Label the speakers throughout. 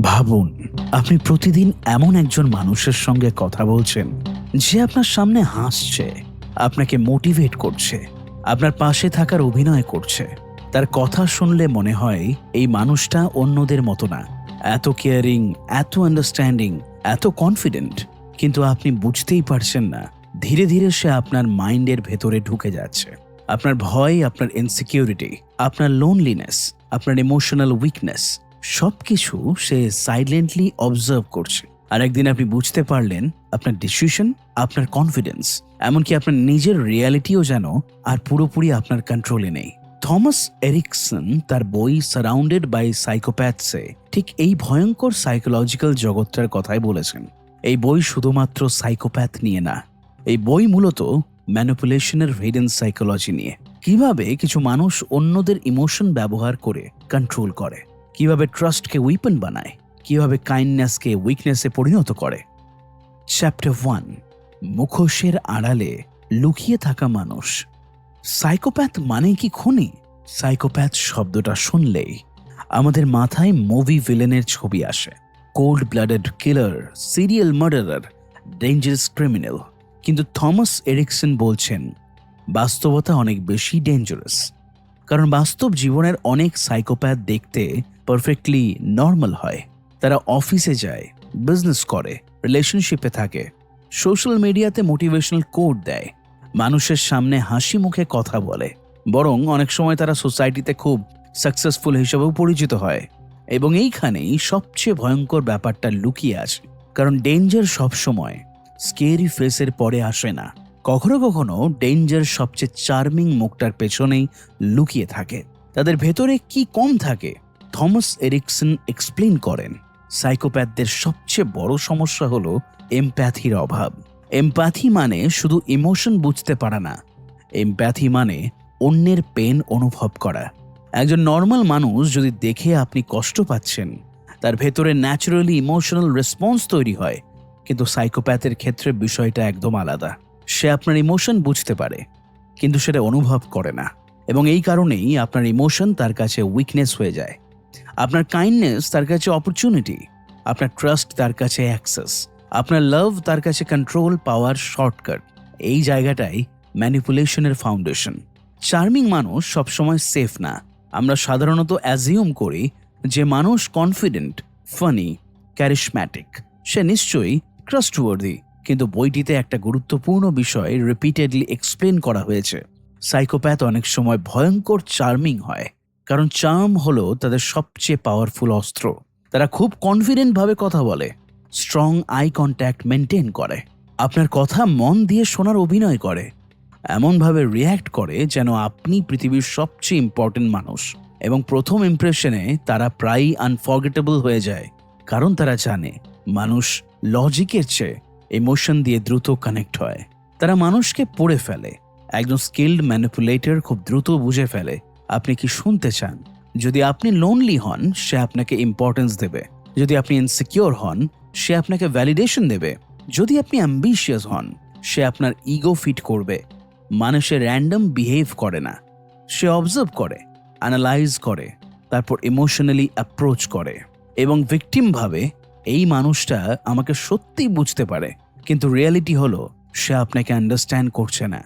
Speaker 1: ভাবুন, আপনি প্রতিদিন এমন একজন মানুষের সঙ্গে কথা বলছেন যে আপনার সামনে হাসছে, আপনাকে মোটিভেট করছে, আপনার পাশে থাকার অভিনয় করছে। তার কথা শুনলে মনে হয় এই মানুষটা অন্যদের মতো না, এত কেয়ারিং, এত আন্ডারস্ট্যান্ডিং, এত কনফিডেন্ট। কিন্তু আপনি বুঝতেই পারছেন না, ধীরে ধীরে সে আপনার মাইন্ডের ভেতরে ঢুকে যাচ্ছে। আপনার ভয়, আপনার ইনসিকিউরিটি, আপনার লোনলিনেস, আপনার ইমোশনাল উইকনেস সবকিছু সে সাইলেন্টলি অবজার্ভ করছে। আর একদিন আপনি বুঝতে পারলেন আপনার ডিসিশন, আপনার কনফিডেন্স, এমনকি আপনার নিজের রিয়ালিটিও যেন আর পুরোপুরি আপনার কন্ট্রোলে নেই। থমাস এরিকসন তার বই সারাউন্ডেড বাই সাইকোপ্যাথসে ঠিক এই ভয়ঙ্কর সাইকোলজিক্যাল জগৎটার কথাই বলেছেন। এই বই শুধুমাত্র সাইকোপ্যাথ নিয়ে না, এই বই মূলত ম্যানিপুলেশনের হিডেন সাইকোলজি নিয়ে। কিভাবে কিছু মানুষ অন্যদের ইমোশন ব্যবহার করে কন্ট্রোল করে, কিভাবে ট্রাস্টকে উইপন বানায়, কিভাবে কাইন্ডনেসকে উইকনেসে পরিণত করে। চ্যাপ্টার 1, মুখোশের আড়ালে লুকিয়ে থাকা মানুষ। সাইকোপ্যাথ মানে কি খুনি? সাইকোপ্যাথ শব্দটা শুনলেই আমাদের মাথায় মুভি ভিলেনের ছবি আসে, কোল্ড ব্লাডেড কিলার, সিরিয়াল মার্ডারার, ডেঞ্জারাস ক্রিমিনাল। কিন্তু থমাস এরিকসন বলছেন বাস্তবতা অনেক বেশি ডেঞ্জারাস। কারণ বাস্তব জীবনের অনেক সাইকোপ্যাথ দেখতে পারফেক্টলি নর্মাল হয়। তারা অফিসে যায়, বিজনেস করে, রিলেশনশিপে থাকে, সোশ্যাল মিডিয়াতে মোটিভেশনাল কোট দেয়, মানুষের সামনে হাসি মুখে কথা বলে। বরং অনেক সময় তারা সোসাইটিতে খুব সাকসেসফুল হিসেবেও পরিচিত হয়। এবং এইখানেই সবচেয়ে ভয়ঙ্কর ব্যাপারটা লুকিয়ে আছে। কারণ ডেঞ্জার সবসময় স্কেরি ফেসের পরে আসে না। কখনো কখনো ডেঞ্জার সবচেয়ে চার্মিং মুখটার পেছনেই লুকিয়ে থাকে। তাদের ভেতরে কি কম থাকে? থমাস এরিকসন এক্সপ্লেন করেন, সাইকোপ্যাথদের সবচেয়ে বড় সমস্যা হলো এমপ্যাথির অভাব। এমপ্যাথি মানে শুধু ইমোশন বুঝতে পারা না, এমপ্যাথি মানে অন্যের পেন অনুভব করা। একজন নর্মাল মানুষ যদি দেখে আপনি কষ্ট পাচ্ছেন, তার ভেতরে ন্যাচারালি ইমোশনাল রেসপন্স তৈরি হয়। কিন্তু সাইকোপ্যাথের ক্ষেত্রে বিষয়টা একদম আলাদা। সে আপনার ইমোশন বুঝতে পারে, কিন্তু সেটা অনুভব করে না। এবং এই কারণেই আপনার ইমোশন তার কাছে উইকনেস হয়ে যায়, আপনার কাইন্ডনেস তার কাছে অপরচুনিটি, আপনার ট্রাস্ট তার কাছে অ্যাক্সেস, আপনার লাভ তার কাছে কন্ট্রোল পাওয়ার শর্টকাট। এই জায়গাটাই ম্যানিপুলেশনের ফাউন্ডেশন। চার্মিং মানুষ সবসময় সেফ না। আমরা সাধারণত অ্যাজিউম করি যে মানুষ কনফিডেন্ট, ফানি, ক্যারিশম্যাটিক, সে নিশ্চয়ই ট্রাস্টওয়ার্দি। কিন্তু বইটিতে একটা গুরুত্বপূর্ণ বিষয় রিপিটেডলি এক্সপ্লেন করা হয়েছে। সাইকোপ্যাথ অনেক সময় ভয়ঙ্কর চার্মিং হয়, কারণ চার্ম হলো তাদের সবচেয়ে পাওয়ারফুল অস্ত্র। তারা খুব কনফিডেন্টভাবে কথা বলে, স্ট্রং আই কন্ট্যাক্ট মেনটেন করে, আপনার কথা মন দিয়ে শোনার অভিনয় করে, এমনভাবে রিয়্যাক্ট করে যেন আপনি পৃথিবীর সবচেয়ে ইম্পর্টেন্ট মানুষ। এবং প্রথম ইমপ্রেশনে তারা প্রায়ই আনফরগেটেবল হয়ে যায়, কারণ তারা জানে মানুষ লজিকের চেয়ে ইমোশন দিয়ে দ্রুত কানেক্ট হয়। তারা মানুষকে পড়ে ফেলে। একজন স্কিল্ড ম্যানিপুলেটর খুব দ্রুত বুঝে ফেলে আপনি কি শুনতে চান। যদি আপনি লোনলি হন, সে আপনাকে ইম্পর্টেন্স দেবে। যদি আপনি ইনসিকিউর হন, সে আপনাকে ভ্যালিডেশন দেবে। যদি আপনি অ্যাম্বিশিয়াস হন, সে আপনার ইগো ফিট করবে। মানুষে র্যান্ডম বিহেভ করে না, সে অবজার্ভ করে, অ্যানালাইজ করে, তারপর ইমোশনালি অ্যাপ্রোচ করে। এবং ভিকটিম ভাবে এই মানুষটা আমাকে সত্যিই বুঝতে পারে, কিন্তু রিয়ালিটি হলো সে আপনাকে আন্ডারস্ট্যান্ড করছে না।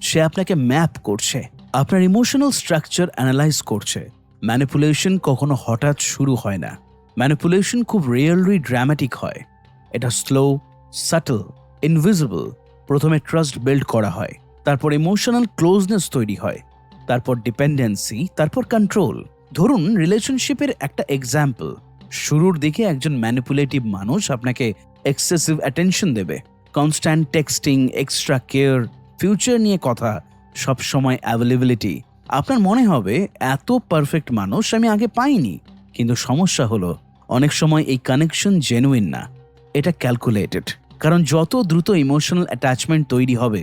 Speaker 1: সে আপনাকে ম্যাপ করছে, আপনার ইমোশনাল স্ট্রাকচার অ্যানালাইজ করছে। ম্যানিপুলেশন কখনো হঠাৎ শুরু হয় না। ম্যানিপুলেশন খুব রিয়েলি ড্রামাটিক হয়। এটা স্লো, সাটল, ইনভিজিবল। প্রথমে ট্রাস্ট বিল্ড করা হয়, তারপর ইমোশনাল ক্লোজনেস তৈরি হয়, তারপর ডিপেন্ডেন্সি, তারপর কন্ট্রোল। ধরুন রিলেশনশিপের একটা এক্সাম্পল। শুরুর দিকে একজন ম্যানিপুলেটিভ মানুষ আপনাকে এক্সেসিভ অ্যাটেনশন দেবে, constant texting, extra care, future নিয়ে কথা, সবসময় অ্যাভেলেবিলিটি। আপনার মনে হবে এত পারফেক্ট মানুষ আমি আগে পাইনি। কিন্তু সমস্যা হলো অনেক সময় এই কানেকশন জেনুইন না, এটা ক্যালকুলেটেড। কারণ যত দ্রুত ইমোশনাল অ্যাটাচমেন্ট তৈরি হবে,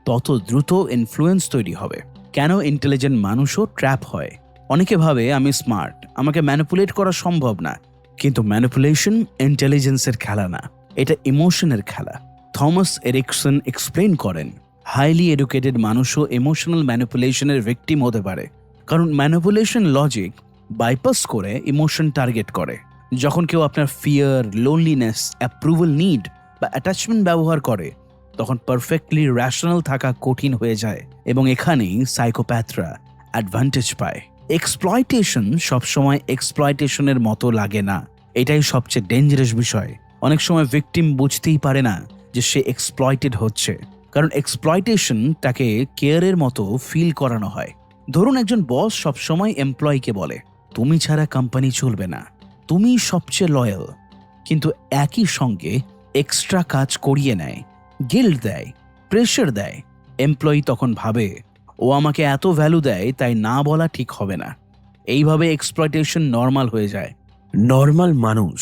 Speaker 1: তত দ্রুত ইনফ্লুয়েন্স তৈরি হবে। কেন ইন্টেলিজেন্ট মানুষও ট্র্যাপ হয়? অনেকে ভাবে আমি স্মার্ট, আমাকে ম্যানিপুলেট করা সম্ভব না। কিন্তু ম্যানিপুলেশন ইন্টেলিজেন্সের খেলা না, এটা ইমোশনের খেলা। থমাস এরিকসন এক্সপ্লেন করেন, হাইলি এডুকেটেড মানুষও ইমোশনাল ম্যানিপুলেশনের ভিকটিম হতে পারে। কারণ ম্যানিপুলেশন লজিক বাইপাস করে ইমোশন টার্গেট করে। যখন কেউ আপনার ফিয়ার, লোনলিনেস, অ্যাপ্রুভাল নিড বা অ্যাটাচমেন্ট ব্যবহার করে, তখন পারফেক্টলি র্যাশনাল থাকা কঠিন হয়ে যায়, এবং এখানেই সাইকোপ্যাথরা অ্যাডভান্টেজ পায়। এক্সপ্লয়টেশন সবসময় এক্সপ্লয়টেশনের মতো লাগে না, এটাই সবচেয়ে ডেঞ্জারাস বিষয়। অনেক সময় ভিকটিম বুঝতেই পারে না যে সে এক্সপ্লয়েটেড হচ্ছে, কারণ এক্সপ্লয়টেশন তাকে কেয়ারের মতো ফিল করানো হয়। ধরুন একজন বস সবসময় এমপ্লয়িকে বলে, তুমি ছাড়া কোম্পানি চলবে না, তুমি সবচেয়ে লয়াল, কিন্তু একই সঙ্গে এক্সট্রা কাজ করিয়ে নেয়, গিল্ট দেয়, প্রেশার দেয়। এমপ্লয়ি তখন ভাবে, ও আমাকে এত ভ্যালু দেয়, তাই না বলা ঠিক হবে না। এইভাবে এক্সপ্লয়টেশন নর্মাল হয়ে যায়।
Speaker 2: নর্মাল মানুষ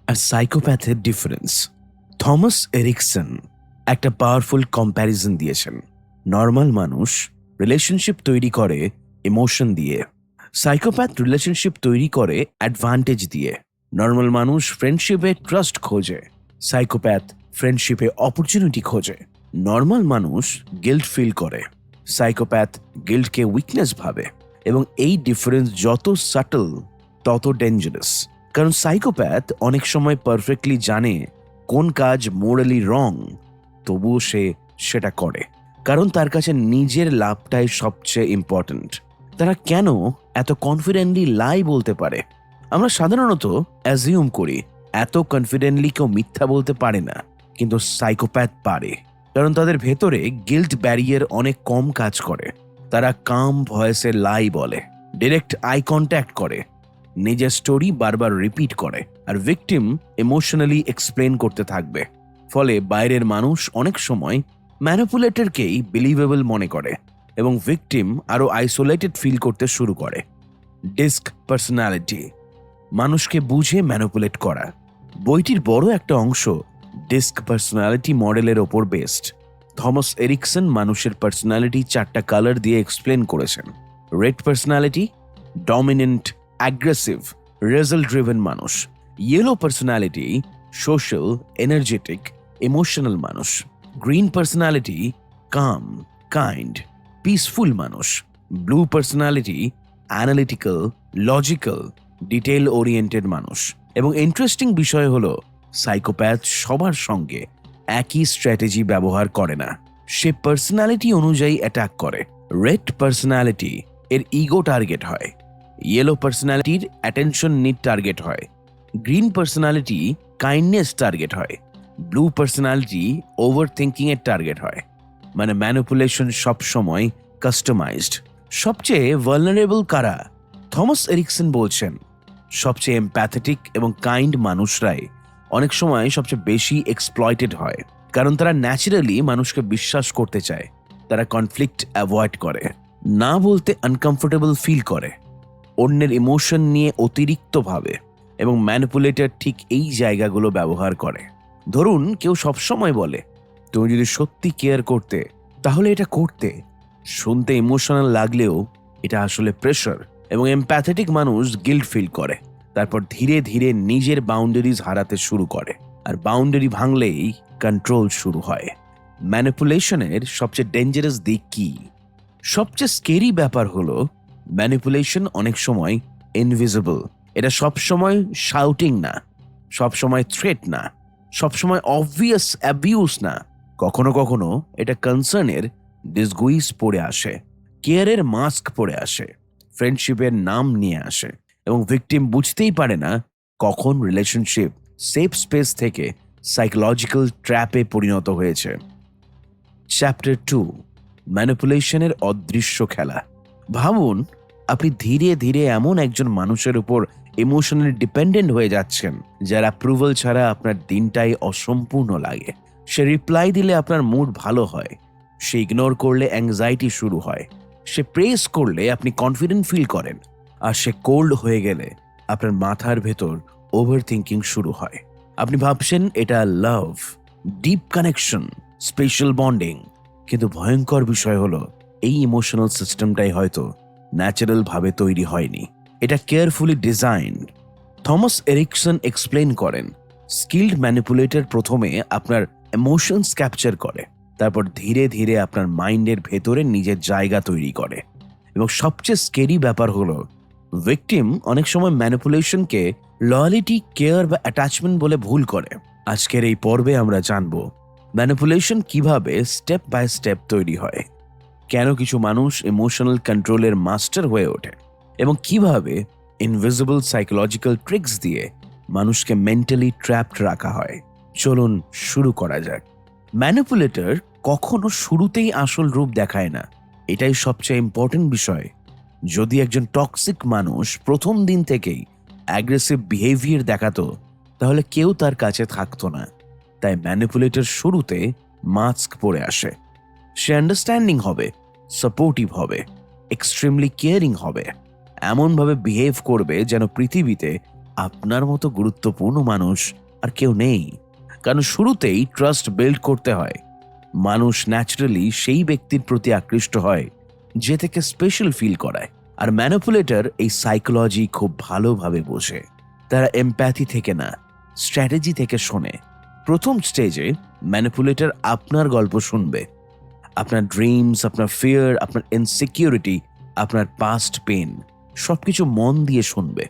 Speaker 2: আর সাইকোপ্যাথের ডিফারেন্স। থমাস এরিকসন একটা পাওয়ারফুল কম্প্যারিজন দিয়েছেন। নর্মাল মানুষ রিলেশনশিপ তৈরি করে ইমোশন দিয়ে, সাইকোপ্যাথ রিলেশনশিপ তৈরি করে অ্যাডভান্টেজ দিয়ে। নর্মাল মানুষ ফ্রেন্ডশিপে ট্রাস্ট খোঁজে, সাইকোপ্যাথ ফ্রেন্ডশিপে অপরচুনিটি খোঁজে। নর্মাল মানুষ গিল্ট ফিল করে, সাইকোপ্যাথ গিল্টকে উইকনেস ভাবে। এবং এই ডিফারেন্স যত সাটল তত ডেঞ্জারাস, কারণ সাইকোপ্যাথ অনেক সময় পারফেক্টলি জানে কোন কাজ মোরালি রং, তবুও সে সেটা করে, কারণ তার কাছে নিজের লাভটাই সবচেয়ে ইম্পর্ট্যান্ট। তারা কেন এত কনফিডেন্টলি লাই বলতে পারে? আমরা সাধারণত অ্যাজিউম করি এত কনফিডেন্টলি কেউ মিথ্যা বলতে পারে না, কিন্তু সাইকোপ্যাথ পারে, কারণ তাদের ভেতরে গিল্ট ব্যারিয়ার অনেক কম কাজ করে। তারা কাম ভয়েসে লাই বলে, ডিরেক্ট আই কন্ট্যাক্ট করে, নিজের স্টোরি বারবার রিপিট করে, আর ভিকটিম ইমোশনালি এক্সপ্লেন করতে থাকবে। ফলে বাইরের মানুষ অনেক সময় ম্যানিপুলেটরকেই বিলিভেবল মনে করে এবং ভিকটিম আরও আইসোলেটেড ফিল করতে শুরু করে। ডিস্ক পার্সোনালিটি, মানুষকে বুঝে ম্যানিপুলেট করা। বইটির বড় একটা অংশ ডিস্ক পার্সোনালিটি মডেলের ওপর বেসড। থমাস এরিকসন মানুষের পার্সোনালিটি 4টা কালার দিয়ে এক্সপ্লেন করেছেন। Red personality, dominant, aggressive, result driven মানুষ। Yellow personality, social, energetic, emotional মানুষ। Green personality, calm, kind, peaceful মানুষ। Blue personality, analytical, logical, detail oriented মানুষ। এবং ইন্টারেস্টিং বিষয় হলো সাইকোপ্যাথ সবার সঙ্গে একই স্ট্র্যাটেজি ব্যবহার করে না, সে পার্সোনালিটি অনুযায়ী অ্যাটাক করে। রেড পার্সোনালিটি এর ইগো টার্গেট হয়, ইয়েলো পার্সোনালিটির অ্যাটেনশন নিড টার্গেট হয়, গ্রিন পার্সোনালিটি কাইন্ডনেস টার্গেট হয়, ব্লু পার্সোনালিটি ওভার থিঙ্কিং এর টার্গেট হয়। মানে ম্যানিপুলেশন সবসময় কাস্টমাইজড। সবচেয়ে ভালনারেবল কারা? থমাস এরিকসন বলছেন সবচেয়ে এমপ্যাথেটিক এবং কাইন্ড মানুষরাই অনেক সময় সবচেয়ে বেশি এক্সপ্লয়েটেড হয়, কারণ তারা ন্যাচারালি মানুষকে বিশ্বাস করতে চায়। তারা কনফ্লিক্ট অ্যাভয়েড করে, না বলতে আনকমফোর্টেবল ফিল করে, অন্যের ইমোশন নিয়ে অতিরিক্ত ভাবে, এবং ম্যানিপুলেটর ঠিক এই জায়গাগুলো ব্যবহার করে। ধরুন কেউ সবসময় বলে, তুমি যদি সত্যি কেয়ার করতে তাহলে এটা করতে। শুনতে ইমোশনাল লাগলেও এটা আসলে প্রেশার। এবং এমপ্যাথেটিক মানুষ গিল্ট ফিল করে, তারপর ধীরে ধীরে নিজের বাউন্ডারিজ হারাতে শুরু করে, আর বাউন্ডারি ভাঙলেই কন্ট্রোল শুরু হয়। ম্যানিপুলেশনের সবচেয়ে ডেঞ্জারাস দিক কি? সবচেয়ে স্কেরি ব্যাপার হলো ম্যানিপুলেশন অনেক সময় ইনভিজিবল। এটা সবসময় শাউটিং না, সবসময় থ্রেট না, সবসময় অবভিয়াস অ্যাবিউজ না। কখনো কখনো এটা কনসার্নের ডিসগুইজ পড়ে আসে, কেয়ারের মাস্ক পড়ে আসে, ফ্রেন্ডশিপের নাম নিয়ে আসে, এবং ভিকটিম বুঝতেই পারে না কখন রিলেশনশিপ সেফ স্পেস থেকে সাইকোলজিক্যাল ট্র্যাপে পরিণত হয়েছে। চ্যাপ্টার 2, ম্যানিপুলেশনের অদৃশ্য খেলা। ভাবুন আপনি ধীরে ধীরে এমন একজন মানুষের উপর ইমোশনালি ডিপেন্ডেন্ট হয়ে যাচ্ছেন যার অ্যাপ্রুভাল ছাড়া আপনার দিনটাই অসম্পূর্ণ লাগে। সে রিপ্লাই দিলে আপনার মুড ভালো হয়, সে ইগনোর করলে অ্যাংজাইটি শুরু হয়, সে প্রেস করলে আপনি কনফিডেন্ট ফিল করেন, আর সে কোল্ড হয়ে গেলে আপনার মাথার ভেতর ওভার থিঙ্কিং শুরু হয়। আপনি ভাবছেন এটা লাভ, ডিপ কানেকশন, স্পেশাল বন্ডিং, কিন্তু ভয়ঙ্কর বিষয় হলো এই ইমোশনাল সিস্টেমটাই হয়তো ন্যাচারাল ভাবে তৈরি হয়নি, এটা carefully designed. Thomas Erikson explain করেন, স্কিল্ড ম্যানিপুলেটর প্রথমে আপনার ইমোশনস ক্যাপচার করে, তারপর ধীরে ধীরে আপনার মাইন্ডের ভেতরে নিজের জায়গা তৈরি করে। এবং সবচেয়ে স্কেরি ব্যাপার হলো ভিকটিম অনেক সময় ম্যানিপুলেশনকে লয়ালিটি, কেয়ার বা অ্যাটাচমেন্ট বলে ভুল করে। আজকের এই পর্বে আমরা জানব ম্যানিপুলেশন কিভাবে স্টেপ বাই স্টেপ তৈরি হয়, কেন কিছু মানুষ ইমোশনাল কন্ট্রোলের মাস্টার হয়ে ওঠে, এবং কিভাবে ইনভিজিবল সাইকোলজিক্যাল ট্রিক্স দিয়ে মানুষকে মেন্টালি ট্র্যাপড রাখা হয়। চলুন শুরু করা যাক। ম্যানিপুলেটর কখনো শুরুতেই আসল রূপ দেখায় না, এটাই সবচেয়ে ইম্পর্টেন্ট বিষয়। যদি একজন টক্সিক মানুষ প্রথম দিন থেকেই অ্যাগ্রেসিভ বিহেভিয়ার দেখাতো, তাহলে কেউ তার কাছে থাকতো না। তাই ম্যানিপুলেটর শুরুতে মাস্ক পরে আসে। সে আন্ডারস্ট্যান্ডিং হবে, সাপোর্টিভ হবে, এক্সট্রিমলি কেয়ারিং হবে, এমনভাবে বিহেভ করবে যেন পৃথিবীতে আপনার মতো গুরুত্বপূর্ণ মানুষ আর কেউ নেই। কারণ শুরুতেই ট্রাস্ট বিল্ড করতে হয়। মানুষ ন্যাচারালি সেই ব্যক্তির প্রতি আকৃষ্ট হয় যে থেকে স্পেশাল ফিল করায়। আর ম্যানিপুলেটর এই সাইকোলজি খুব ভালোভাবে বোঝে। তারা এমপ্যাথি থেকে না, স্ট্র্যাটেজি থেকে শোনে। প্রথম স্টেজে ম্যানিপুলেটর আপনার গল্প শুনবে, আপনার ড্রিমস, আপনার ফিয়ার, আপনার ইনসিকিউরিটি, আপনার পাস্ট পেন, সবকিছু মন দিয়ে শুনবে।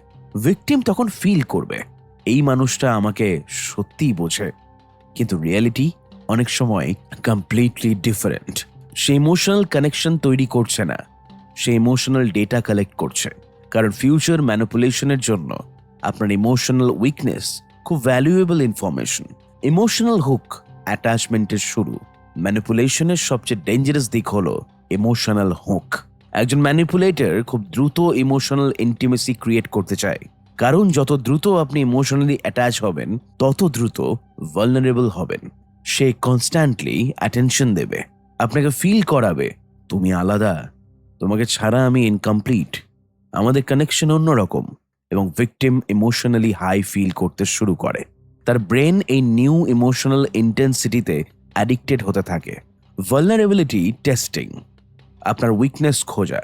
Speaker 2: ভিকটিম তখন ফিল করবে এই মানুষটা আমাকে সত্যিই বোঝে, কিন্তু রিয়েলিটি অনেক সময় কমপ্লিটলি ডিফারেন্ট। সে ইমোশনাল কানেকশন তৈরি করছে না, সে ইমোশনাল ডেটা কালেক্ট করছে। কারণ ফিউচার ম্যানিপুলেশনের জন্য আপনার ইমোশনাল উইকনেস খুব ভ্যালুয়েবল ইনফরমেশন। ইমোশনাল হুক অ্যাটাচমেন্টের শুরু। ম্যানিপুলেশনের সবচেয়ে ডেঞ্জারাস দিক হলো ইমোশনাল হুক। একজন ম্যানিপুলেটর খুব দ্রুত ইমোশনাল ইন্টিমেসি ক্রিয়েট করতে চায়, কারণ যত দ্রুত আপনি ইমোশনালি অ্যাটাচ হবেন তত দ্রুত ভালনারেবল হবেন। সে কনস্ট্যান্টলি অ্যাটেনশন দেবে, আপনাকে ফিল করাবে তুমি আলাদা, তোমাকে ছাড়া আমি ইনকমপ্লিট, আমাদের কানেকশন অন্যরকম। এবং ভিকটিম ইমোশনালি হাই ফিল করতে শুরু করে। তার ব্রেন এই নিউ ইমোশনাল ইন্টেন্সিটিতে অ্যাডিক্টেড হতে থাকে। ভালনারেবিলিটি টেস্টিং, আপনার উইকনেস খোঁজা।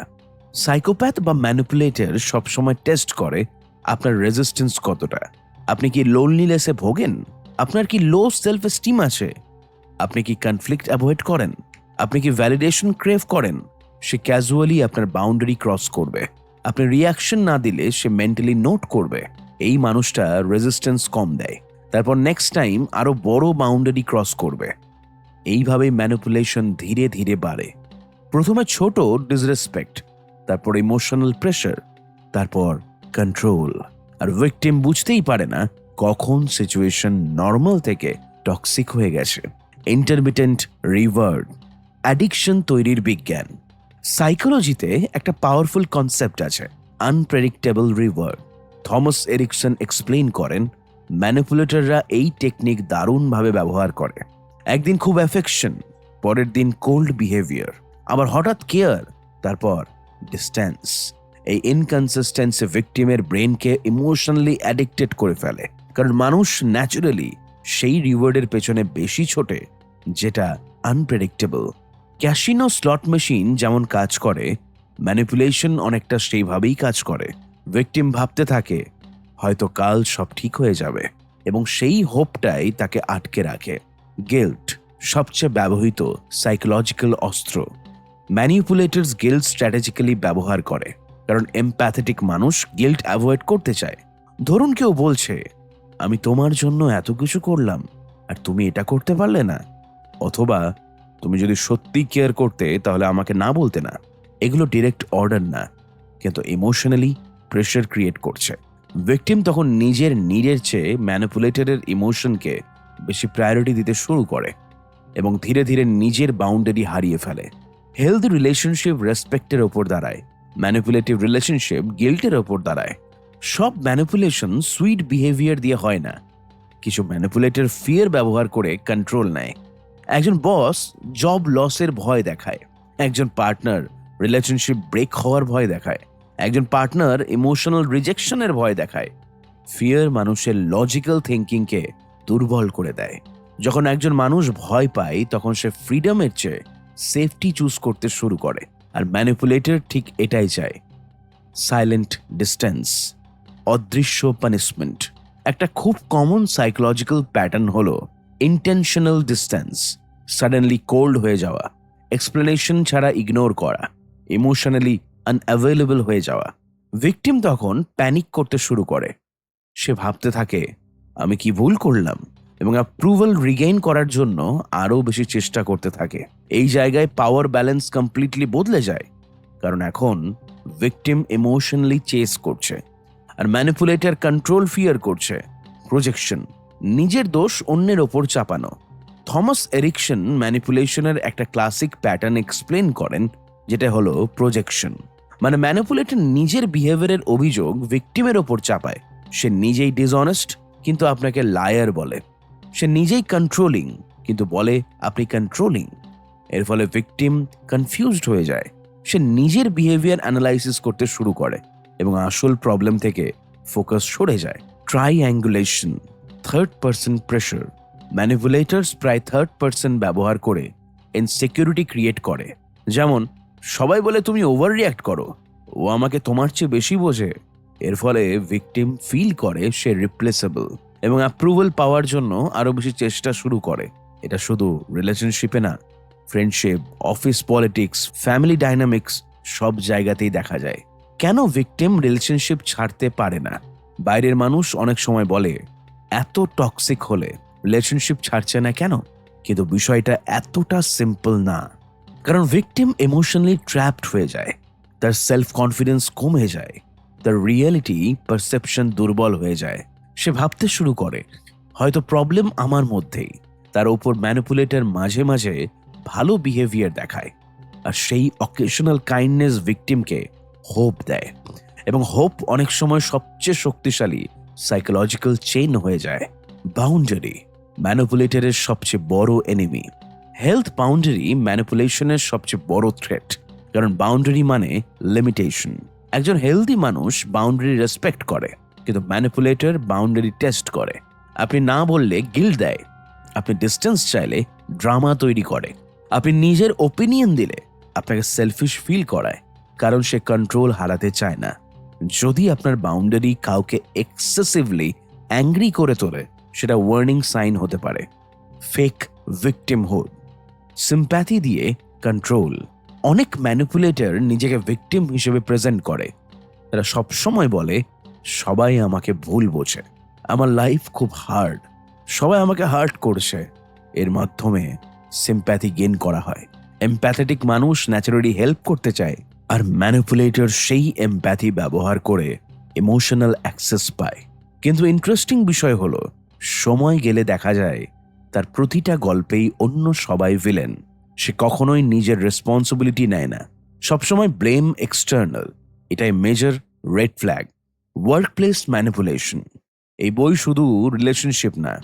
Speaker 2: সাইকোপ্যাথ বা ম্যানিপুলেটর সবসময় টেস্ট করে আপনার রেজিস্ট্যান্স কতটা। আপনি কি লোনলিনেসে ভোগেন? আপনার কি লো সেলফ এস্টিম আছে? আপনি কি কনফ্লিক্ট অ্যাভয়েড করেন? আপনি কি ভ্যালিডেশন ক্রেভ করেন? সে ক্যাজুয়ালি আপনার বাউন্ডারি ক্রস করবে। আপনি রিয়াকশন না দিলে সে মেন্টালি নোট করবে। এই মানুষটা রেজিস্ট্যান্স কম দেয়, তারপর নেক্সট টাইম আরো বড় বাউন্ডারি ক্রস করবে। এইভাবেই ম্যানিপুলেশন ধীরে ধীরে বাড়ে। প্রথমে ছোট ডিসরেসপেক্ট, তারপর ইমোশনাল প্রেশার, তারপর কন্ট্রোল। আর ভিকটিম বুঝতেই পারে না কখন সিচুয়েশন নর্মাল থেকে টক্সিক হয়ে গেছে। ইন্টারমিটেন্ট রিওয়ার্ড, অ্যাডিকশন তৈরির বিজ্ঞান। সাইকোলজিতে একটা পাওয়ারফুল কনসেপ্ট আছে, unpredictable reward. Thomas Erikson explain করেন ম্যানিপুলেটররা এই টেকনিক দারুণভাবে ব্যবহার করে। একদিন খুব অ্যাফেকশন, পরের দিন কোল্ড বিহেভিয়ার, আবার হঠাৎ কেয়ার, তারপর ডিস্ট্যান্স। এই ইনকনসিস্টেন্সি ভিকটিমের ব্রেনকে ইমোশনালি অ্যাডিক্টেড করে ফেলে। কারণ মানুষ ন্যাচারালি সেই রিওয়ার্ডের পেছনে বেশি ছোটে যেটা আনপ্রেডিক্টেবল। ক্যাসিনো স্লট মেশিন যেমন কাজ করে, ম্যানিপুলেশন অনেকটা সেইভাবেই কাজ করে। ভিকটিম ভাবতে থাকে হয়তো কাল সব ঠিক হয়ে যাবে, এবং সেই হোপটাই তাকে আটকে রাখে। গিল্ট সবচেয়ে ব্যবহৃত সাইকোলজিক্যাল অস্ত্র। ম্যানিপুলেটরস গিল্ট স্ট্র্যাটেজিক্যালি ব্যবহার করে, কারণ এমপ্যাথেটিক মানুষ গিল্ট অ্যাভয়েড করতে চায়। ধরুন কেউ বলছে আমি তোমার জন্য এত কিছু করলাম আর তুমি এটা করতে পারলে না, অথবা তুমি যদি সত্যি কেয়ার করতে তাহলে আমাকে না বলতে না। এগুলো ডিরেক্ট অর্ডার না, কিন্তু ইমোশনালি প্রেশার ক্রিয়েট করছে। ভিকটিম তখন নিজের নিডের চেয়ে ম্যানিপুলেটরের ইমোশনকে বেশি প্রায়োরিটি দিতে শুরু করে এবং ধীরে ধীরে নিজের বাউন্ডারি হারিয়ে ফেলে। হেলদি রিলেশনশিপ রেসপেক্টের ওপর দাঁড়ায়, ম্যানিপুলেটিভ রিলেশনশিপ গিল্টের ওপর দাঁড়ায়। সব ম্যানিপুলেশন সুইট বিহেভিয়ার দিয়ে হয় না। কিছু ম্যানিপুলেটর ফিয়ার ব্যবহার করে কন্ট্রোল নেয়। একজন বস জব লসের ভয় দেখায়, একজন পার্টনার রিলেশনশিপ ব্রেক হওয়ার ভয় দেখায়, একজন পার্টনার ইমোশনাল রিজেকশনের ভয় দেখায়। ফিয়ার মানুষের লজিক্যাল থিঙ্কিংকে দুর্বল করে দেয়। যখন একজন মানুষ ভয় পায় তখন সে ফ্রিডমের চেয়ে সেফটি চুজ করতে শুরু করে। আর ম্যানিপুলেটর ঠিক এটাই চায়, সাইলেন্ট ডিস্টেন্স, অদৃশ্য পানিশমেন্ট। একটা খুব কমন সাইকোলজিক্যাল প্যাটার্ন হলো ইন্টেনশনাল ডিস্টেন্স, সাডেনলি কোল্ড হয়ে যাওয়া, এক্সপ্লেনেশন ছাড়া ইগনোর করা, ইমোশনালি আনঅ্যাভেলেবল হয়ে যাওয়া। ভিকটিম তখন প্যানিক করতে শুরু করে। সে ভাবতে থাকে, আমি কি ভুল করলাম, এবং অ্যাপ্রুভাল রিগেইন করার জন্য আরও বেশি চেষ্টা করতে থাকে। এই জায়গায় পাওয়ার ব্যালেন্স কমপ্লিটলি বদলে যায়, কারণ এখন ভিকটিম ইমোশনালি চেস করছে, আর ম্যানিপুলেটর কন্ট্রোল ফিয়ার করছে। প্রজেকশন, নিজের দোষ অন্যের ওপর চাপানো। থমাস এরিকসন ম্যানিপুলেশনের একটা ক্লাসিক প্যাটার্ন এক্সপ্লেন করেন, যেটা হলো প্রজেকশন। মানে ম্যানিপুলেটর নিজের বিহেভিয়ারের অভিযোগ ভিকটিমের ওপর চাপায়। সে নিজেই ডিসঅনেস্ট, কিন্তু আপনাকে লায়ার বলে। সে নিজেই কন্ট্রোলিং, কিন্তু বলে আপনি কন্ট্রোলিং। এর ফলে ভিকটিম কনফিউজড হয়ে যায়। সে নিজের বিহেভিয়ার অ্যানালাইসিস করতে শুরু করে এবং আসল প্রবলেম থেকে ফোকাস সরে যায়। ট্রাইঅ্যাঙ্গুলেশন, থার্ড পার্সন প্রেশার। ম্যানিপুলেটরস প্রায় থার্ড পার্সন ব্যবহার করে ইনসিকিউরিটি ক্রিয়েট করে। যেমন, সবাই বলে তুমি ওভার রিয়াক্ট করো, ও আমাকে তোমার চেয়ে বেশি বোঝে। এর ফলে ভিকটিম ফিল করে সে রিপ্লেসেবল এবং অ্যাপ্রুভাল পাওয়ার জন্য আরো বেশি চেষ্টা শুরু করে। এটা শুধু রিলেশনশিপে না, friendship, office politics, family dynamics সব জায়গাতেই দেখা যায়। কেন ভিকটিম রিলেশনশিপ ছাড়তে পারে না? বাইরের মানুষ অনেক সময় বলে এত টক্সিক হলে রিলেশনশিপ ছাড়ছে না কেন, কিন্তু বিষয়টা এতটা সিম্পল না। কারণ ভিকটিম ইমোশনালি ট্র্যাপড হয়ে যায়, তার সেলফ কনফিডেন্স কমে যায়, তার রিয়েলিটি পারসেপশন দুর্বল হয়ে যায়। সে ভাবতে শুরু করে হয়তো প্রবলেম আমার মধ্যেই। তার ওপর ম্যানিপুলেটর মাঝে মাঝে ভালো বিহেভিয়ার দেখায়, আর সেই অকেশনাল কাইন্ডনেস ভিকটিমকে হোপ দেয়, এবং হোপ অনেক সময় সবচেয়ে শক্তিশালী সাইকোলজিক্যাল চেইন হয়ে যায়। বাউন্ডারি, ম্যানিপুলেটরের সবচেয়ে বড় এনিমি। হেলথ বাউন্ডারি ম্যানিপুলেশনের সবচেয়ে বড় থ্রেট, কারণ বাউন্ডারি মানে লিমিটেশন। একজন হেলদি মানুষ বাউন্ডারি রেসপেক্ট করে, কিন্তু ম্যানিপুলেটর বাউন্ডারি টেস্ট করে। আপনি না বললে গিল্ট দেয়, আপনি ডিস্টেন্স চাইলে ড্রামা তৈরি করে, আপনি নিজের ওপিনিয়ন দিলে আপনাকে সেলফিশ ফিল করায়, কারণ সে কন্ট্রোল হারাতে চায় না। যদি আপনার বাউন্ডারি কাউকে এক্সেসিভলি অ্যাংরি করে তোলে, সেটা ওয়ার্নিং সাইন হতে পারে। ফেক ভিকটিমহুড, সিম্প্যাথি দিয়ে কন্ট্রোল। অনেক ম্যানিপুলেটর নিজেকে ভিকটিম হিসেবে প্রেজেন্ট করে। তারা সবসময় বলে সবাই আমাকে ভুল বোঝে, আমার লাইফ খুব হার্ড, সবাই আমাকে হার্ট করছে। এর মাধ্যমে সিম্প্যাথি গেইন করা হয়। এমপ্যাথেটিক মানুষ ন্যাচারালি হেল্প করতে চায়, আর ম্যানিপুলেটর সেই এমপ্যাথি ব্যবহার করে ইমোশনাল অ্যাক্সেস পায়। কিন্তু ইন্টারেস্টিং বিষয় হলো, সময় গেলে দেখা যায় তার প্রতিটা গল্পেই অন্য সবাই ভিলেন। সে কখনোই নিজের রেসপন্সিবিলিটি নেয় না, সবসময় ব্লেম এক্সটার্নাল। এটাই major red flag. Workplace manipulation, এই বই শুধু রিলেশনশিপ না,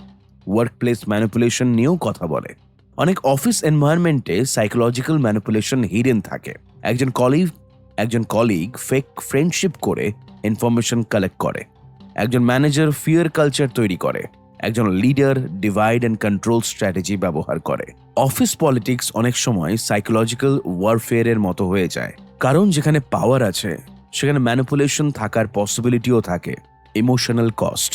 Speaker 2: ওয়ার্কপ্লেস ম্যানিপুলেশন নিয়েও কথা বলে। অনেক অফিস এনভায়রনমেন্টে সাইকোলজিক্যাল ম্যানিপুলেশন হিডেন থাকে। একজন কলিগ ফেক ফ্রেন্ডশিপ করে ইনফরমেশন কালেক্ট করে, একজন ম্যানেজার ফিয়ার কালচার তৈরি করে, একজন leader divide and control strategy ব্যবহার করে। অফিস পলিটিক্স অনেক সময় সাইকোলজিক্যাল ওয়ারফেয়ারের মতো হয়ে যায়, কারণ যেখানে পাওয়ার আছে সেখানে ম্যানিপুলেশন থাকার পসিবিলিটিও থাকে। ইমোশনাল কস্ট,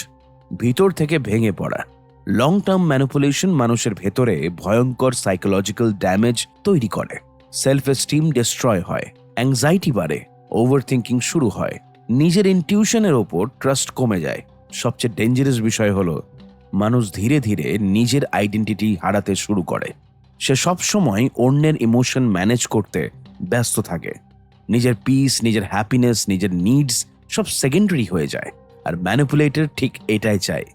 Speaker 2: ভিতর থেকে ভেঙে পড়া। লং টার্ম ম্যানিপুলেশন মানুষের ভেতরে ভয়ঙ্কর সাইকোলজিক্যাল ড্যামেজ তৈরি করে। সেলফ এস্টিম ডিস্ট্রয় হয়, অ্যাংজাইটি বাড়ে, ওভার থিঙ্কিং শুরু হয়, নিজের ইনটিউশনের ওপর ট্রাস্ট কমে যায়। সবচেয়ে ডেঞ্জারাস বিষয় হলো, মানুষ ধীরে ধীরে নিজের আইডেন্টিটি হারাতে শুরু করে। সে সবসময় অন্যের ইমোশন ম্যানেজ করতে ব্যস্ত থাকে। নিজের পিস, নিজের হ্যাপিনেস, নিজের নিডস সব সেকেন্ডারি হয়ে যায়। আর ম্যানিপুলেটর ঠিক এটাই চায়,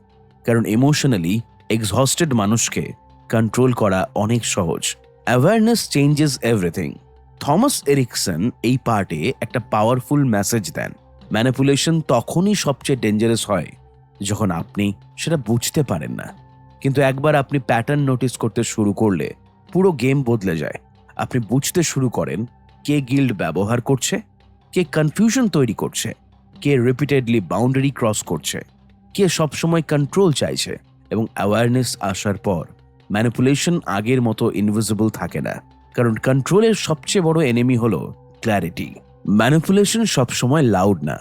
Speaker 2: কারণ ইমোশনালি এক্সহস্টেড মানুষকে কন্ট্রোল করা অনেক সহজ। Awareness changes everything. Thomas Erikson এই পার্টে একটা পাওয়ারফুল মেসেজ দেন। ম্যানিপুলেশন তখনই সবচেয়ে ডেঞ্জারাস হয় যখন আপনি সেটা বুঝতে পারেন না, কিন্তু একবার আপনি প্যাটার্ন নোটিস করতে শুরু করলে পুরো গেম বদলে যায়। আপনি বুঝতে শুরু করেন কে গিল্ড ব্যবহার করছে, কে কনফিউশন তৈরি করছে, কে রিপিটেডলি বাউন্ডারি ক্রস করছে, কে সবসময় কন্ট্রোল চাইছে। এবং অ্যাওয়ারনেস আসার পর ম্যানিপুলেশন আগের মতো ইনভিজিবল থাকে না, কারণ কন্ট্রোলের সবচেয়ে বড় এনিমি হলো ক্ল্যারিটি। ম্যানিপুলেশন সবসময় লাউড না,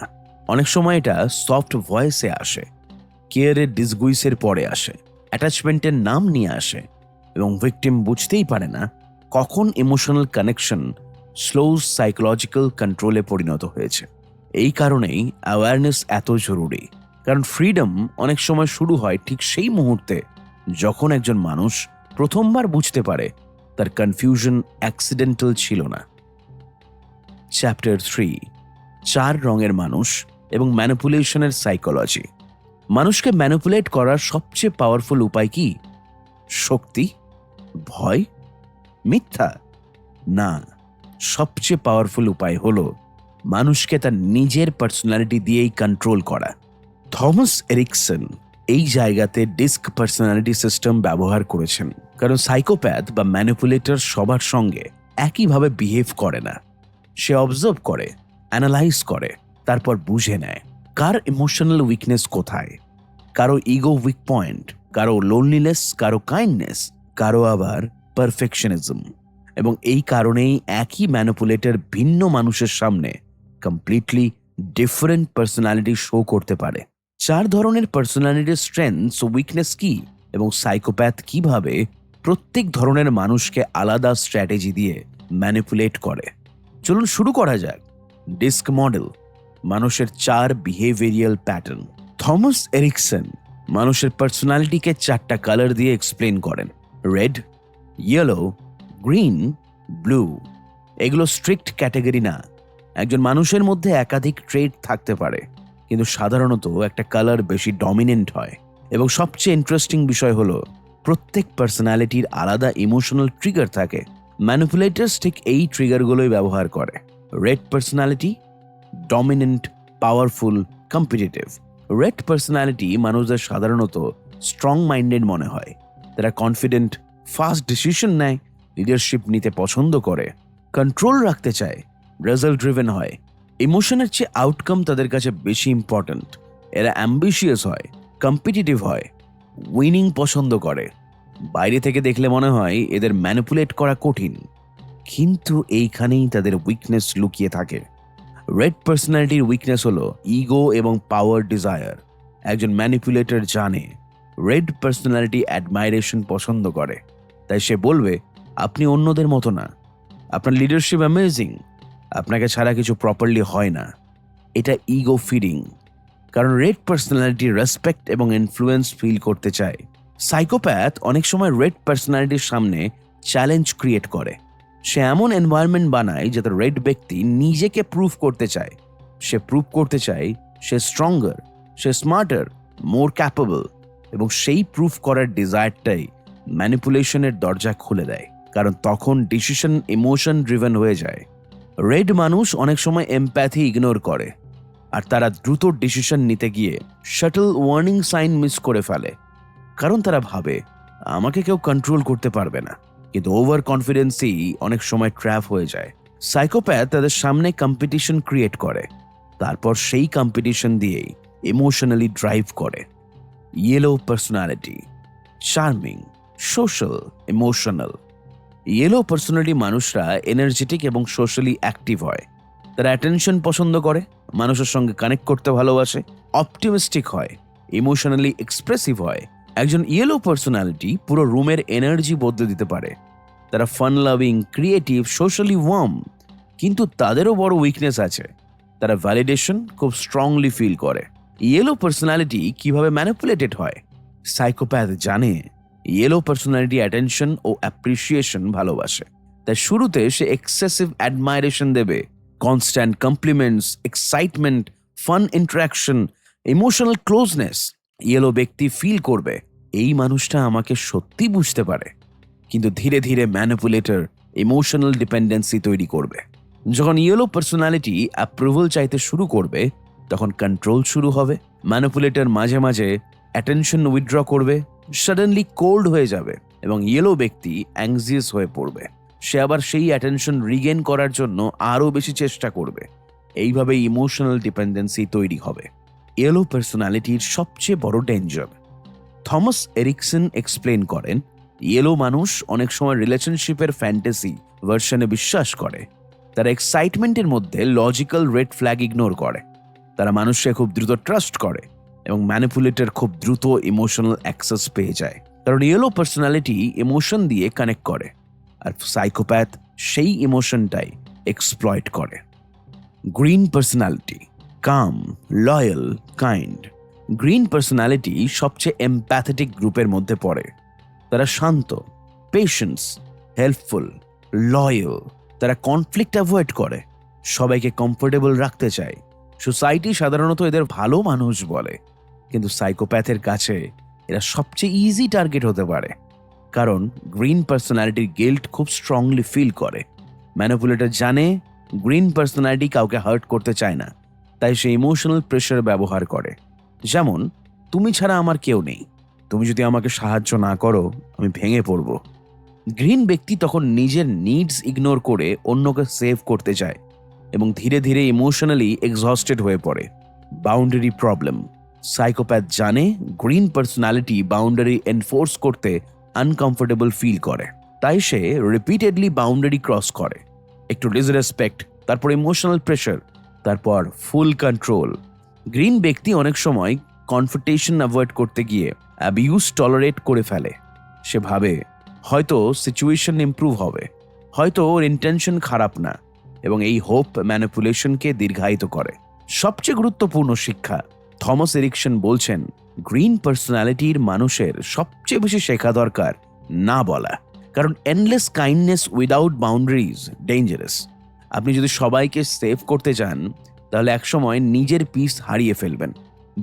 Speaker 2: অনেক সময় এটা সফট ভয়েসে আসে, কেয়ারের ডিসগুইসের পরে আসে, অ্যাটাচমেন্টের নাম নিয়ে আসে, এবং ভিকটিম বুঝতেই পারে না কখন ইমোশনাল কানেকশন স্লো সাইকোলজিক্যাল কন্ট্রোলে পরিণত হয়েছে। এই কারণেই অ্যাওয়ারনেস এত জরুরি, কারণ ফ্রিডম অনেক সময় শুরু হয় ঠিক সেই মুহূর্তে যখন একজন মানুষ প্রথমবার বুঝতে পারে তার কনফিউশন অ্যাক্সিডেন্টাল ছিল না। চ্যাপ্টার 3, 4 রঙের মানুষ এবং ম্যানিপুলেশনের সাইকোলজি। মানুষকে ম্যানিপুলেট করার সবচেয়ে পাওয়ারফুল উপায় কি? শক্তি, ভয়, মিথ্যা? না, সবচেয়ে পাওয়ারফুল উপায় হলো মানুষকে তার নিজের পার্সোনালিটি দিয়েই কন্ট্রোল করা। থমাস এরিকসন এই জায়গাতে ডিস্ক পার্সোনালিটি সিস্টেম ব্যবহার করেছেন, কারণ সাইকোপ্যাথ বা ম্যানিপুলেটর সবার সঙ্গে একইভাবে বিহেভ করে না। সে অবজার্ভ করে, অ্যানালাইজ করে, তারপর বুঝে নেয় কার ইমোশনাল উইকনেস কোথায়, কারো ইগো উইক পয়েন্ট, কারো লোনলিনেস, কারো কাইন্ডনেস, কারো আবার পারফেকশনিজম। এবং এই কারণেই একই ম্যানিপুলেটর ভিন্ন মানুষের সামনে কমপ্লিটলি ডিফারেন্ট পার্সোনালিটি শো করতে পারে। 4 ধরনের পার্সোনালিটির স্ট্রেংথস ও উইকনেস কি, এবং সাইকোপ্যাথ কিভাবে প্রত্যেক ধরনের মানুষকে আলাদা স্ট্র্যাটেজি দিয়ে ম্যানিপুলেট করে। চলুন শুরু করা যাক। ডিস্ক মডেল, মানুষের 4 বিহেভিয়ারিয়াল প্যাটার্ন। থমাস এরিকসন মানুষের পার্সোনালিটিকে 4টা কালার দিয়ে এক্সপ্লেন করেন: রেড, ইয়েলো, গ্রিন, ব্লু। এগুলো স্ট্রিক্ট ক্যাটাগরি না। একজন মানুষের মধ্যে একাধিক ট্রেট থাকতে পারে, কিন্তু সাধারণত একটা কালার বেশি ডমিনেন্ট হয়। এবং সবচেয়ে ইন্টারেস্টিং বিষয় হলো প্রত্যেক পার্সোনালিটির আলাদা ইমোশনাল ট্রিগার থাকে। ম্যানিপুলেটার্স ঠিক এই ট্রিগারগুলোই ব্যবহার করে। Red personality, dominant, powerful, competitive. Red personality মানুষদের সাধারণত স্ট্রং মাইন্ডেড মনে হয়। তারা কনফিডেন্ট, ফাস্ট ডিসিশন নেয়, লিডারশিপ নিতে পছন্দ করে, কন্ট্রোল রাখতে চায়, রেজাল্ট ড্রিভেন হয়। ইমোশনের চেয়ে আউটকাম তাদের কাছে বেশি ইম্পর্ট্যান্ট। এরা অ্যাম্বিশিয়াস হয়, কম্পিটিটিভ হয়, উইনিং পছন্দ করে। বাইরে থেকে দেখলে মনে হয় এদের ম্যানিপুলেট করা কঠিন, কিন্তু এইখানেই তাদের উইকনেস লুকিয়ে থাকে। রেড পার্সোনালিটির উইকনেস হলো ইগো এবং পাওয়ার ডিজায়ার। একজন ম্যানিপুলেটর জানে রেড পার্সোনালিটি অ্যাডমাইরেশন পছন্দ করে, তাই সে বলবে আপনি অন্যদের মতো না, আপনার লিডারশিপ অ্যামেজিং, আপনাকে ছাড়া কিছু প্রপারলি হয় না। এটা ইগো ফিডিং, কারণ রেড পার্সোনালিটি রেসপেক্ট এবং ইনফ্লুয়েন্স ফিল করতে চায়। সাইকোপ্যাথ অনেক সময় রেড পার্সোনালিটির সামনে চ্যালেঞ্জ ক্রিয়েট করে। সে এমন এনভায়রনমেন্ট বানায় যাতে রেড ব্যক্তি নিজেকে প্রুভ করতে চায়। সে প্রুভ করতে চায় সে স্ট্রঙ্গার, সে স্মার্টার, মোর ক্যাপেবল, এবং সেই প্রুভ করার ডিজায়ারটাই ম্যানিপুলেশনের দরজা খুলে দেয়, কারণ তখন ডিসিশন ইমোশন ড্রিভেন হয়ে যায়। রেড মানুষ অনেক সময় এমপ্যাথি ইগনোর করে, আর তারা দ্রুত ডিসিশন নিতে গিয়ে শাটল ওয়ার্নিং সাইন মিস করে ফেলে, কারণ তারা ভাবে আমাকে কেউ কন্ট্রোল করতে পারবে না। কিন্তু ওভার কনফিডেন্সই অনেক সময় ট্র্যাপ হয়ে যায়। সাইকোপ্যাথ তাদের সামনে কম্পিটিশন ক্রিয়েট করে, তারপর সেই কম্পিটিশন দিয়েই ইমোশনালি ড্রাইভ করে। Yellow personality, charming, social, emotional. Yellow personality মানুষরা এনার্জেটিক এবং সোশ্যালি অ্যাক্টিভ হয়। তারা অ্যাটেনশন পছন্দ করে, মানুষের সঙ্গে কানেক্ট করতে ভালোবাসে, অপটিমিস্টিক হয়, ইমোশনালি এক্সপ্রেসিভ হয়। একজন ইয়েলো পার্সোনালিটি পুরো রুমের এনার্জি বদলে দিতে পারে। তারা fun loving, creative, socially warm, কিন্তু তাদেরও বড় উইকনেস আছে। তারা ভ্যালিডেশন খুব স্ট্রংলি ফিল করে। ইয়েলো পার্সোনালিটি কিভাবে ম্যানিপুলেটেড হয়? সাইকোপ্যাথ জানে ইয়েলো পার্সোনালিটি অ্যাটেনশন ও অ্যাপ্রিসিয়েশন ভালোবাসে, তাই শুরুতে সে এক্সেসিভ অ্যাডমাইরেশন দেবে, constant compliments, excitement, fun interaction, emotional closeness. Yellow ব্যক্তি ফিল করবে এই মানুষটা আমাকে সত্যি বুঝতে পারে, কিন্তু ধীরে ধীরে ম্যানিপুলেটর ইমোশনাল ডিপেন্ডেন্সি তৈরি করবে। যখন ইয়েলো পার্সোনালিটি অ্যাপ্রুভাল চাইতে শুরু করবে, তখন কন্ট্রোল শুরু হবে। ম্যানিপুলেটর মাঝে মাঝে অ্যাটেনশন উইথড্র করবে, সাডেনলি কোল্ড হয়ে যাবে, এবং ইয়েলো ব্যক্তি অ্যাংজিয়াস হয়ে পড়বে। সে আবার সেই অ্যাটেনশন রিগেন করার জন্য আরও বেশি চেষ্টা করবে। এইভাবে ইমোশনাল ডিপেন্ডেন্সি তৈরি হবে। ইয়েলো পার্সোনালিটির সবচেয়ে বড় ডেঞ্জার। থমাস এরিকসন এক্সপ্লেন করেন, ইয়েলো মানুষ অনেক সময় রিলেশনশিপের ফ্যান্টাসি ভার্সনে বিশ্বাস করে। তারা এক্সাইটমেন্টের মধ্যে লজিক্যাল রেড ফ্ল্যাগ ইগনোর করে। তারা মানুষকে খুব দ্রুত ট্রাস্ট করে, এবং ম্যানিপুলেটর খুব দ্রুত ইমোশনাল অ্যাক্সেস পেয়ে যায়, কারণ ইয়েলো পার্সোনালিটি ইমোশন দিয়ে কানেক্ট করে, আর সাইকোপ্যাথ সেই ইমোশনটাই এক্সপ্লয়েট করে। গ্রিন পার্সোনালিটি, কাম, লয়াল, কাইন্ড। গ্রিন পার্সোনালিটি সবচেয়ে এমপ্যাথেটিক গ্রুপের মধ্যে পড়ে। তারা শান্ত, পেশেন্স, হেল্পফুল, লয়াল। তারা কনফ্লিক্ট অ্যাভয়েড করে, সবাইকে কমফোর্টেবল রাখতে চায়। সোসাইটি সাধারণত এদের ভালো মানুষ বলে, কিন্তু সাইকোপ্যাথের কাছে এরা সবচেয়ে ইজি টার্গেট হতে পারে। কারণ গ্রিন পার্সোনালিটির গিল্ট খুব স্ট্রংলি ফিল করে। ম্যানিপুলেটর জানে গ্রিন পার্সোনালিটি কাউকে হার্ট করতে চায় না, তাই সে ইমোশনাল প্রেশার ব্যবহার করে। যেমন, তুমি ছাড়া আমার কেউ নেই, তুমি যদি আমাকে সাহায্য না করো আমি ভেঙে পড়ব। গ্রিন ব্যক্তি তখন নিজের নিডস ইগনোর করে অন্যকে সেভ করতে চায় এবং ধীরে ধীরে ইমোশনালি এক্সহস্টেড হয়ে পড়ে। Boundary problem. সাইকোপ্যাথ জানে গ্রিন পার্সোনালিটি বাউন্ডারি এনফোর্স করতে আনকমফোর্টেবল ফিল করে, তাই সে রিপিটেডলি বাউন্ডারি ক্রস করে। একটু ডিসরেসপেক্ট, তারপর ইমোশনাল প্রেশার, তারপর ফুল কন্ট্রোল। গ্রিন ব্যক্তি অনেক সময় কনফ্রন্টেশন অ্যাভয়েড করতে গিয়ে অ্যাবিউজ টলারেট করে ফেলে। সে ভাবে হয়তো সিচুয়েশন ইমপ্রুভ হবে, হয়তো ওর ইন্টেনশন খারাপ না, এবং এই হোপ ম্যানিপুলেশনকে দীর্ঘায়িত করে। সবচেয়ে গুরুত্বপূর্ণ শিক্ষা, থমাস এরিকসন বলছেন, গ্রিন পার্সোনালিটির মানুষের সবচেয়ে বেশি শেখা দরকার না বলা। কারণ endless kindness without boundaries dangerous. আপনি যদি সবাইকে সেভ করতে চান, তাহলে একসময় নিজের পিস হারিয়ে ফেলবেন।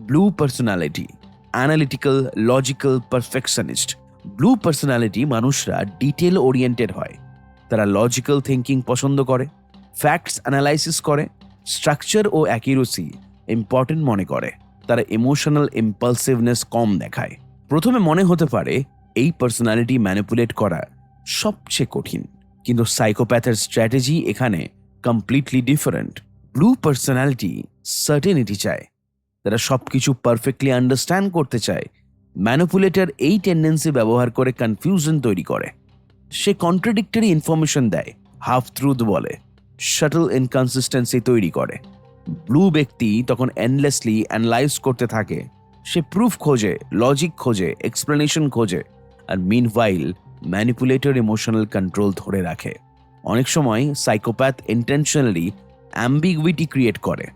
Speaker 2: Blue personality, analytical, logical, perfectionist. Blue personality মানুষরা ডিটেল ওরিয়েন্টেড হয়। তারা লজিক্যাল থিঙ্কিং পছন্দ করে, ফ্যাক্টস অ্যানালাইসিস করে, স্ট্রাকচার ও অ্যাকিউরেসি ইম্পর্টেন্ট মনে করে। তারা ইমোশনাল ইম্পালসিভনেস কম দেখায়। প্রথমে মনে হতে পারে এই পার্সোনালিটি ম্যানিপুলেট করা সবচেয়ে কঠিন, কিন্তু সাইকোপ্যাথের স্ট্র্যাটেজি এখানে completely different. Blue personality certainty চায়, তারা সবকিছু পারফেক্টলি আন্ডারস্ট্যান্ড করতে চায়। ম্যানিপুলেটর এই টেন্ডেন্সি ব্যবহার করে কনফিউশন তৈরি করে। সে কন্ট্রাডিক্টরি ইনফরমেশন দেয়, হাফ ট্রুথ বলে, শাটল ইনকনসিস্টেন্সি তৈরি করে। ব্লু ব্যক্তি তখন এন্ডলেসলি অ্যানালাইজ করতে থাকে। সে প্রুফ খোঁজে, লজিক খোঁজে, এক্সপ্লেনেশন খোঁজে, আর মিনওয়াইল ম্যানিপুলেটর ইমোশনাল কন্ট্রোল ধরে রাখে। অনেক সময় সাইকোপ্যাথ ইন্টেনশনালি অ্যাম্বিগুইটি ক্রিয়েট করে,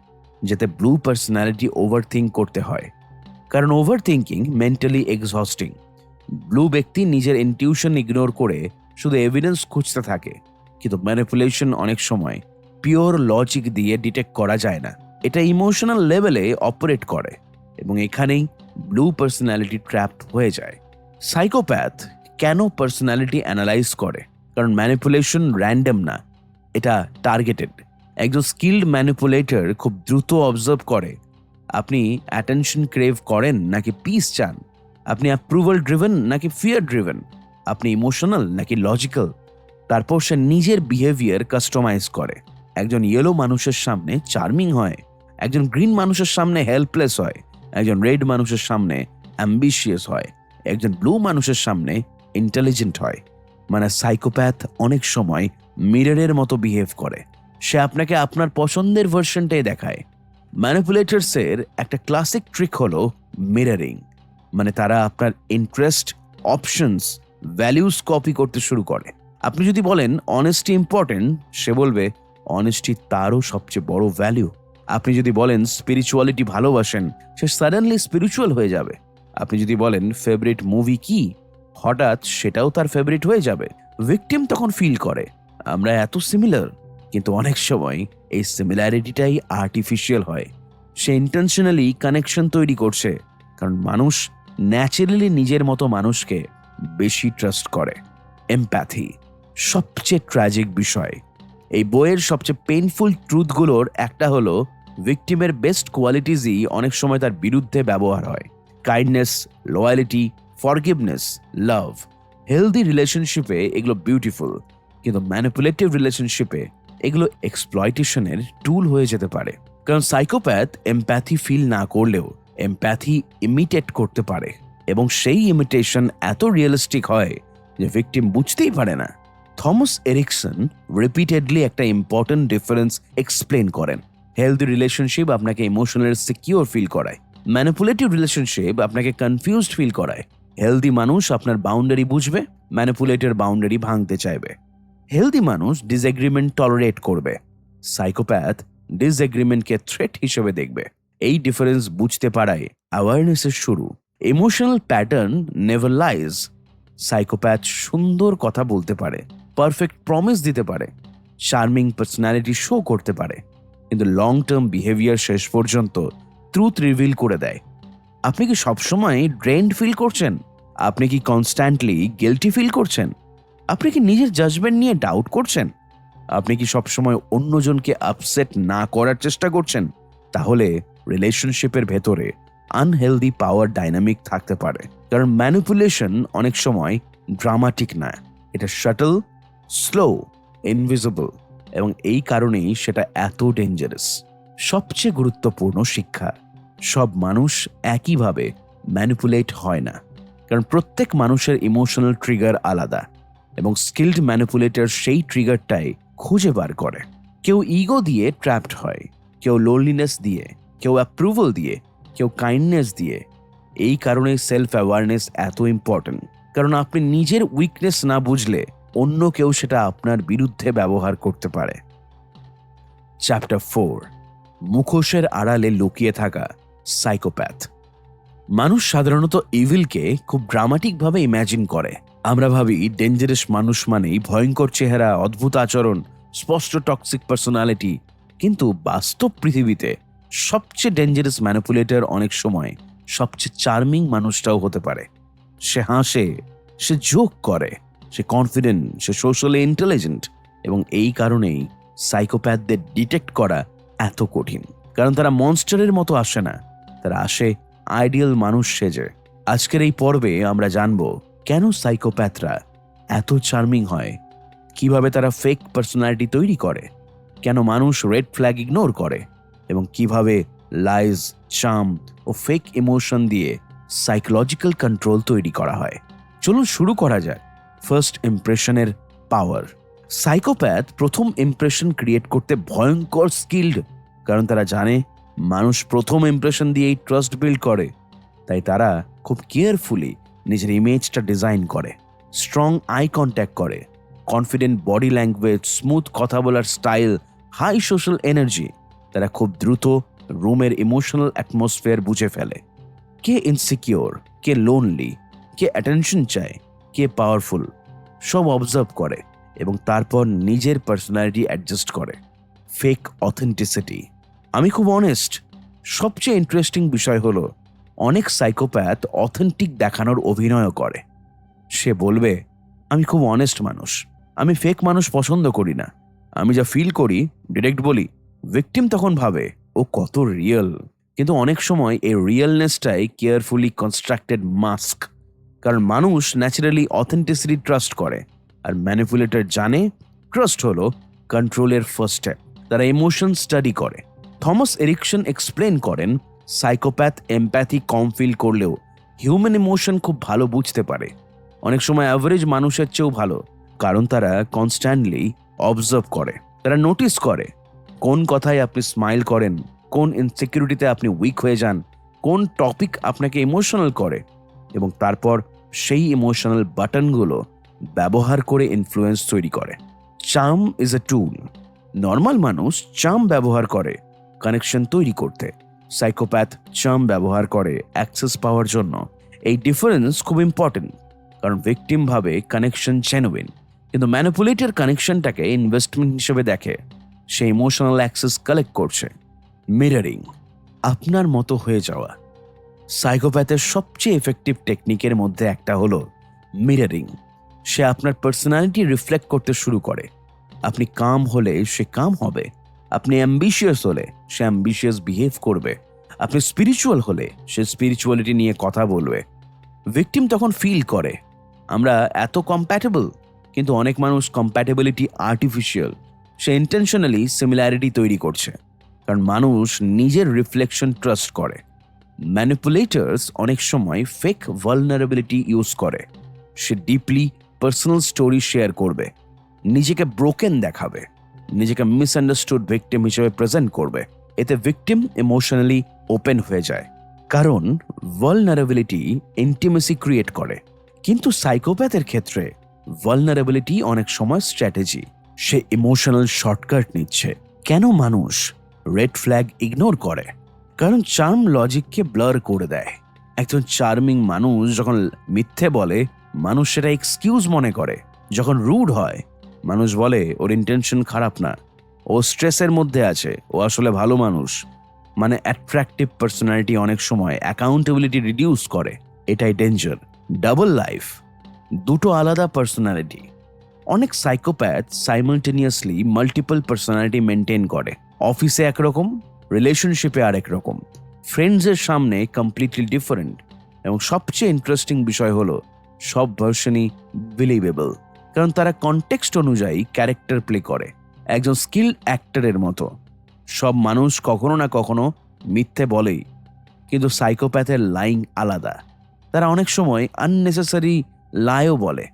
Speaker 2: যাতে ব্লু পার্সোনালিটি ওভারথিঙ্ক করতে হয়। কারণ ওভারথিঙ্কিং মেন্টালি এক্সহস্টিং। ব্লু ব্যক্তি নিজের ইনটিউশন ইগনোর করে শুধু এভিডেন্স খুঁজতে থাকে, কিন্তু ম্যানিপুলেশন অনেক সময় পিওর লজিক দিয়ে ডিটেক্ট করা যায় না। এটা ইমোশনাল লেভেলে অপারেট করে, এবং এখানেই ব্লু পার্সোনালিটি ট্র্যাপ হয়ে যায়। সাইকোপ্যাথ কেন পার্সোনালিটি অ্যানালাইজ করে? কারণ ম্যানিপুলেশন র্যান্ডম না, এটা টার্গেটেড। একজন স্কিল্ড ম্যানিপুলেটর খুব দ্রুত অবজার্ভ করে আপনি অ্যাটেনশন ক্রেভ করেন নাকি পিস চান, আপনি অ্যাপ্রুভাল ড্রিভেন নাকি ফিয়ার ড্রিভেন, আপনি ইমোশনাল নাকি লজিক্যাল। তারপর সে নিজের বিহেভিয়ার কাস্টমাইজ করে। একজন ইয়েলো মানুষের সামনে চার্মিং হয়, একজন গ্রিন মানুষের সামনে হেল্পলেস হয়, একজন রেড মানুষের সামনে অ্যাম্বিশিয়াস হয়, একজন ব্লু মানুষের সামনে ইন্টেলিজেন্ট হয়। মানে সাইকোপ্যাথ অনেক সময় মিররের মতো বিহেভ করে। সে আপনাকে আপনার পছন্দের ভার্সনটাই দেখায়। ম্যানিপুলেটরসের একটা ক্লাসিক ট্রিক হলো মিররিং। মানে তারা আপনার ইন্টারেস্ট, অপশনস, ভ্যালিউস কপি করতে শুরু করে। আপনি যদি বলেন অনেস্টি ইম্পর্টেন্ট, সে বলবে অনেস্টি তারও সবচেয়ে বড় ভ্যালু। আপনি যদি বলেন স্পিরিচুয়ালিটি ভালোবাসেন, সে সাডেনলি স্পিরিচুয়াল হয়ে যাবে। আপনি যদি বলেন ফেভারিট মুভি কি, হঠাৎ সেটাও তার ফেভারিট হয়ে যাবে। ভিকটিম তখন ফিল করে আমরা এত সিমিলার, কিন্তু অনেক সময় এই সিমিলারিটিটাই আর্টিফিশিয়াল হয়। সে ইন্টেনশনালি কানেকশন তৈরি করছে, কারণ মানুষ ন্যাচারালি নিজের মতো মানুষকে বেশি ট্রাস্ট করে। এমপ্যাথি সবচেয়ে ট্র্যাজিক বিষয়। এই বইয়ের সবচেয়ে পেইনফুল ট্রুথগুলোর একটা হলো ভিকটিমের বেস্ট কোয়ালিটিজই অনেক সময় তার বিরুদ্ধে ব্যবহার হয়। কাইন্ডনেস, লয়ালিটি, ফরগিভনেস, লাভ। হেলদি রিলেশনশিপে এগুলো বিউটিফুল, কিন্তু ম্যানিপুলেটিভ রিলেশনশিপে এগুলো এক্সপ্লয়টেশনের টুল হয়ে যেতে পারে। কারণ সাইকোপ্যাথ এমপ্যাথি ফিল না করলেও এমপ্যাথি ইমিটেট করতে পারে, এবং সেই ইমিটেশন এত রিয়েলিস্টিক হয় যে ভিকটিম বুঝতেই পারে না। থমাস এরিকসন রিপিটেডলি একটা ইম্পর্টেন্ট ডিফারেন্স এক্সপ্লেন করেন। হেলদি রিলেশনশিপ আপনাকে ইমোশনাল সিকিউর ফিল করায়, ম্যানিপুলেটিভ রিলেশনশিপ আপনাকে কনফিউজড ফিল করায়। হেলদি মানুষ আপনার বাউন্ডারি বুঝবে, ম্যানিপুলেটর বাউন্ডারি ভাঙতে চাইবে। হেলদি মানুষ ডিসএগ্রিমেন্ট টলারেট করবে, সাইকোপ্যাথ ডিসএগ্রিমেন্টকে থ্রেট হিসেবে দেখবে। এই ডিফারেন্স বুঝতে পারায় অ্যাওয়ারনেসের শুরু। Emotional pattern never lies. Psychopath সুন্দর কথা বলতে পারে, পারফেক্ট প্রমিস দিতে পারে, চার্মিং পার্সোনালিটি শো করতে পারে, কিন্তু লং টার্ম বিহেভিয়ার শেষ পর্যন্ত ট্রুথ রিভিল করে দেয়। আপনি কি সবসময় ড্রেন্ড ফিল করছেন? আপনি কি কনস্ট্যান্টলি গিল্টি ফিল করছেন? আপনি কি নিজের জাজমেন্ট নিয়ে ডাউট করছেন? আপনি কি সবসময় অন্যজনকে আপসেট না করার চেষ্টা করছেন? তাহলে রিলেশনশিপের ভেতরে আনহেলদি পাওয়ার ডাইনামিক থাকতে পারে। কারণ ম্যানিপুলেশন অনেক সময় ড্রামাটিক না, এটা শাটল, স্লো, ইনভিজিবল, এবং এই কারণেই সেটা এত ডেঞ্জারাস। সবচেয়ে গুরুত্বপূর্ণ শিক্ষা: সব মানুষ একইভাবে ম্যানিপুলেট হয় না, কারণ প্রত্যেক মানুষের ইমোশনাল ট্রিগার আলাদা, এবং স্কিল্ড ম্যানিপুলেটর সেই ট্রিগারটাই খুঁজে বার করে। কেউ ইগো দিয়ে ট্র্যাপড হয়, কেউ লোনলিনেস দিয়ে, কেউ অ্যাপ্রুভাল দিয়ে, কেউ কাইন্ডনেস দিয়ে। এই কারণে সেলফ অ্যাওয়ারনেস এত ইম্পর্টেন্ট, কারণ আপনি নিজের উইকনেস না বুঝলে অন্য কেউ সেটা আপনার বিরুদ্ধে ব্যবহার করতে পারে। চ্যাপ্টার 4: মুখোশের আড়ালে লুকিয়ে থাকা সাইকোপ্যাথ। মানুষ সাধারণত ইভিলকে খুব ড্রামাটিকভাবে ইম্যাজিন করে। আমরা ভাবি ডেঞ্জারাস মানুষ মানেই ভয়ঙ্কর চেহারা, অদ্ভুত আচরণ, স্পষ্ট টক্সিক পার্সোনালিটি। কিন্তু বাস্তব পৃথিবীতে সবচেয়ে ডেঞ্জারাস ম্যানিপুলেটর অনেক সময় সবচেয়ে চার্মিং মানুষটাও হতে পারে। সে হাসে, সে জোক করে, সে কনফিডেন্ট, সে সোশ্যালি ইন্টেলিজেন্ট, এবং এই কারণেই সাইকোপ্যাথদের ডিটেক্ট করা এত কঠিন। কারণ তারা মনস্টারের মতো আসে না, তারা আসে আইডিয়াল মানুষ সেজে। আজকের এই পর্বে আমরা জানব কেন সাইকোপ্যাথরা এত চার্মিং হয়, কিভাবে তারা ফেক পার্সোনালিটি তৈরি করে, কেন মানুষ রেড ফ্ল্যাগ ইগনোর করে, এবং কিভাবে লাইজ, চার্ম ও ফেক ইমোশন দিয়ে সাইকোলজিক্যাল কন্ট্রোল তৈরি করা হয়। চলুন শুরু করা যায়। ফার্স্ট ইমপ্রেশনের পাওয়ার। সাইকোপ্যাথ প্রথম ইমপ্রেশন ক্রিয়েট করতে ভয়ঙ্কর স্কিল্ড, কারণ তারা জানে মানুষ প্রথম ইমপ্রেশন দিয়েই ট্রাস্ট বিল্ড করে। তাই তারা খুব কেয়ারফুলি নিজের ইমেজটা ডিজাইন করে, স্ট্রং আই কন্ট্যাক্ট করে, কনফিডেন্ট বডি ল্যাঙ্গুয়েজ, স্মুথ কথা বলার স্টাইল, হাই সোশ্যাল এনার্জি। তারা খুব দ্রুত রুমের ইমোশনাল অ্যাটমসফিয়ার বুঝে ফেলে। কে ইনসিকিওর, কে লোনলি, কে অ্যাটেনশন চায়, কে পাওয়ারফুল, সব অবজার্ভ করে এবং তারপর নিজের পার্সোনালিটি অ্যাডজাস্ট করে। Fake authenticity. আমি খুব অনেস্ট। সবচেয়ে ইন্টারেস্টিং বিষয় হলো অনেক সাইকোপ্যাথ অথেন্টিক দেখানোর অভিনয়ও করে। সে বলবে, আমি খুব অনেস্ট মানুষ, আমি ফেক মানুষ পছন্দ করি না, আমি যা ফিল করি ডিরেক্ট বলি। ভিকটিম তখন ভাবে ও কত রিয়েল, কিন্তু অনেক সময় এই রিয়েলনেসটাই কেয়ারফুলি কনস্ট্রাক্টেড মাস্ক। কারণ মানুষ ন্যাচারালি অথেন্টিসিটি ট্রাস্ট করে, আর ম্যানিপুলেটর জানে ট্রাস্ট হলো কন্ট্রোলের ফার্স্ট স্টেপ। তারা ইমোশন স্টাডি করে। থমাস এরিকসন এক্সপ্লেন করেন, সাইকোপ্যাথ এমপ্যাথি কম ফিল করলেও হিউম্যান ইমোশন খুব ভালো বুঝতে পারে, অনেক সময় অ্যাভারেজ মানুষের চেয়েও ভালো। কারণ তারা কনস্ট্যান্টলি অবজার্ভ করে। তারা নোটিস করে কোন কথায় আপনি স্মাইল করেন, কোন ইনসিকিউরিটিতে আপনি উইক হয়ে যান, কোন টপিক আপনাকে ইমোশনাল করে, এবং তারপর সেই ইমোশনাল বাটনগুলো ব্যবহার করে ইনফ্লুয়েন্স তৈরি করে। Charm is a tool. Normal মানুষ চার্ম ব্যবহার করে কানেকশন তৈরি করতে, সাইকোপ্যাথ চার্ম ব্যবহার করে অ্যাক্সেস পাওয়ার জন্য। এই ডিফারেন্স খুব ইম্পর্টেন্ট, কারণ ভিকটিম ভাবে কানেকশন জেনুইন, কিন্তু ম্যানিপুলেটর কানেকশনটাকে ইনভেস্টমেন্ট হিসেবে দেখে। সে ইমোশনাল অ্যাক্সেস কালেক্ট করছে। মিররিং, আপনার মতো হয়ে যাওয়া। সাইকোপ্যাথের সবচেয়ে এফেক্টিভ টেকনিকের মধ্যে একটা হলো মিররিং। সে আপনার পার্সোনালিটি রিফ্লেক্ট করতে শুরু করে। আপনি কাম হলে সে কাম হবে, আপনি অ্যাম্বিশিয়াস হলে সে অ্যাম্বিশিয়াস বিহেভ করবে, আপনি স্পিরিচুয়াল হলে সে স্পিরিচুয়ালিটি নিয়ে কথা বলবে। ভিকটিম তখন ফিল করে আমরা এত কম্প্যাটেবল, কিন্তু অনেক মানুষ কম্প্যাটেবিলিটি আর্টিফিশিয়াল। সে ইন্টেনশনালি সিমিলারিটি তৈরি করছে, কারণ মানুষ নিজের রিফ্লেকশন ট্রাস্ট করে। ম্যানিপুলেটার্স অনেক সময় ফেক ভালনারেবিলিটি ইউজ করে। সে ডিপলি পার্সোনাল স্টোরি শেয়ার করবে, নিজেকে ব্রোকেন দেখাবে, নিজেকে মিসআন্ডারস্টুড ভিকটিম হিসেবে প্রেজেন্ট করবে। এতে ভিকটিম ইমোশনালি ওপেন হয়ে যায়, কারণ ভালনারেবিলিটি ইন্টিমেসি ক্রিয়েট করে। কিন্তু সাইকোপ্যাথের ক্ষেত্রে ভালনারেবিলিটি অনেক সময় স্ট্র্যাটেজি। সে ইমোশনাল শর্টকাট নিচ্ছে। কেন মানুষ রেড ফ্ল্যাগ ইগনোর করে, কারণ চার্ম লজিককে ব্লার করে দেয়। একজন চার্মিং মানুষ যখন মিথ্যে বলে, মানুষ সেটা এক্সকিউজ মনে করে। যখন রুড হয়, মানুষ বলে ওর ইন্টেনশন খারাপ না, ও স্ট্রেসের মধ্যে আছে, ও আসলে ভালো মানুষ। মানে অ্যাট্রাকটিভ পার্সোনালিটি অনেক সময় অ্যাকাউন্টেবিলিটি রিডিউস করে। এটাই ডেঞ্জার। ডাবল লাইফ, দুটো আলাদা পার্সোনালিটি। অনেক psychopath simultaneously multiple personality maintain করে। অফিসে একরকম, রিলেশনশিপে আরেক রকম, ফ্রেন্ডসের সামনে কমপ্লিটলি ডিফারেন্ট। এবং সবচেয়ে ইন্টারেস্টিং বিষয় হলো সব ভার্সনই বিলিভেবল, কারণ তারা কনটেক্সট অনুযায়ী ক্যারেক্টার প্লে করে, একজন স্কিল অ্যাক্টরের মতো। সব মানুষ কখনো না কখনো মিথ্যে বলেই, কিন্তু সাইকোপ্যাথের লাইং আলাদা। তারা অনেক সময় আননেসেসারি লাইও বলে,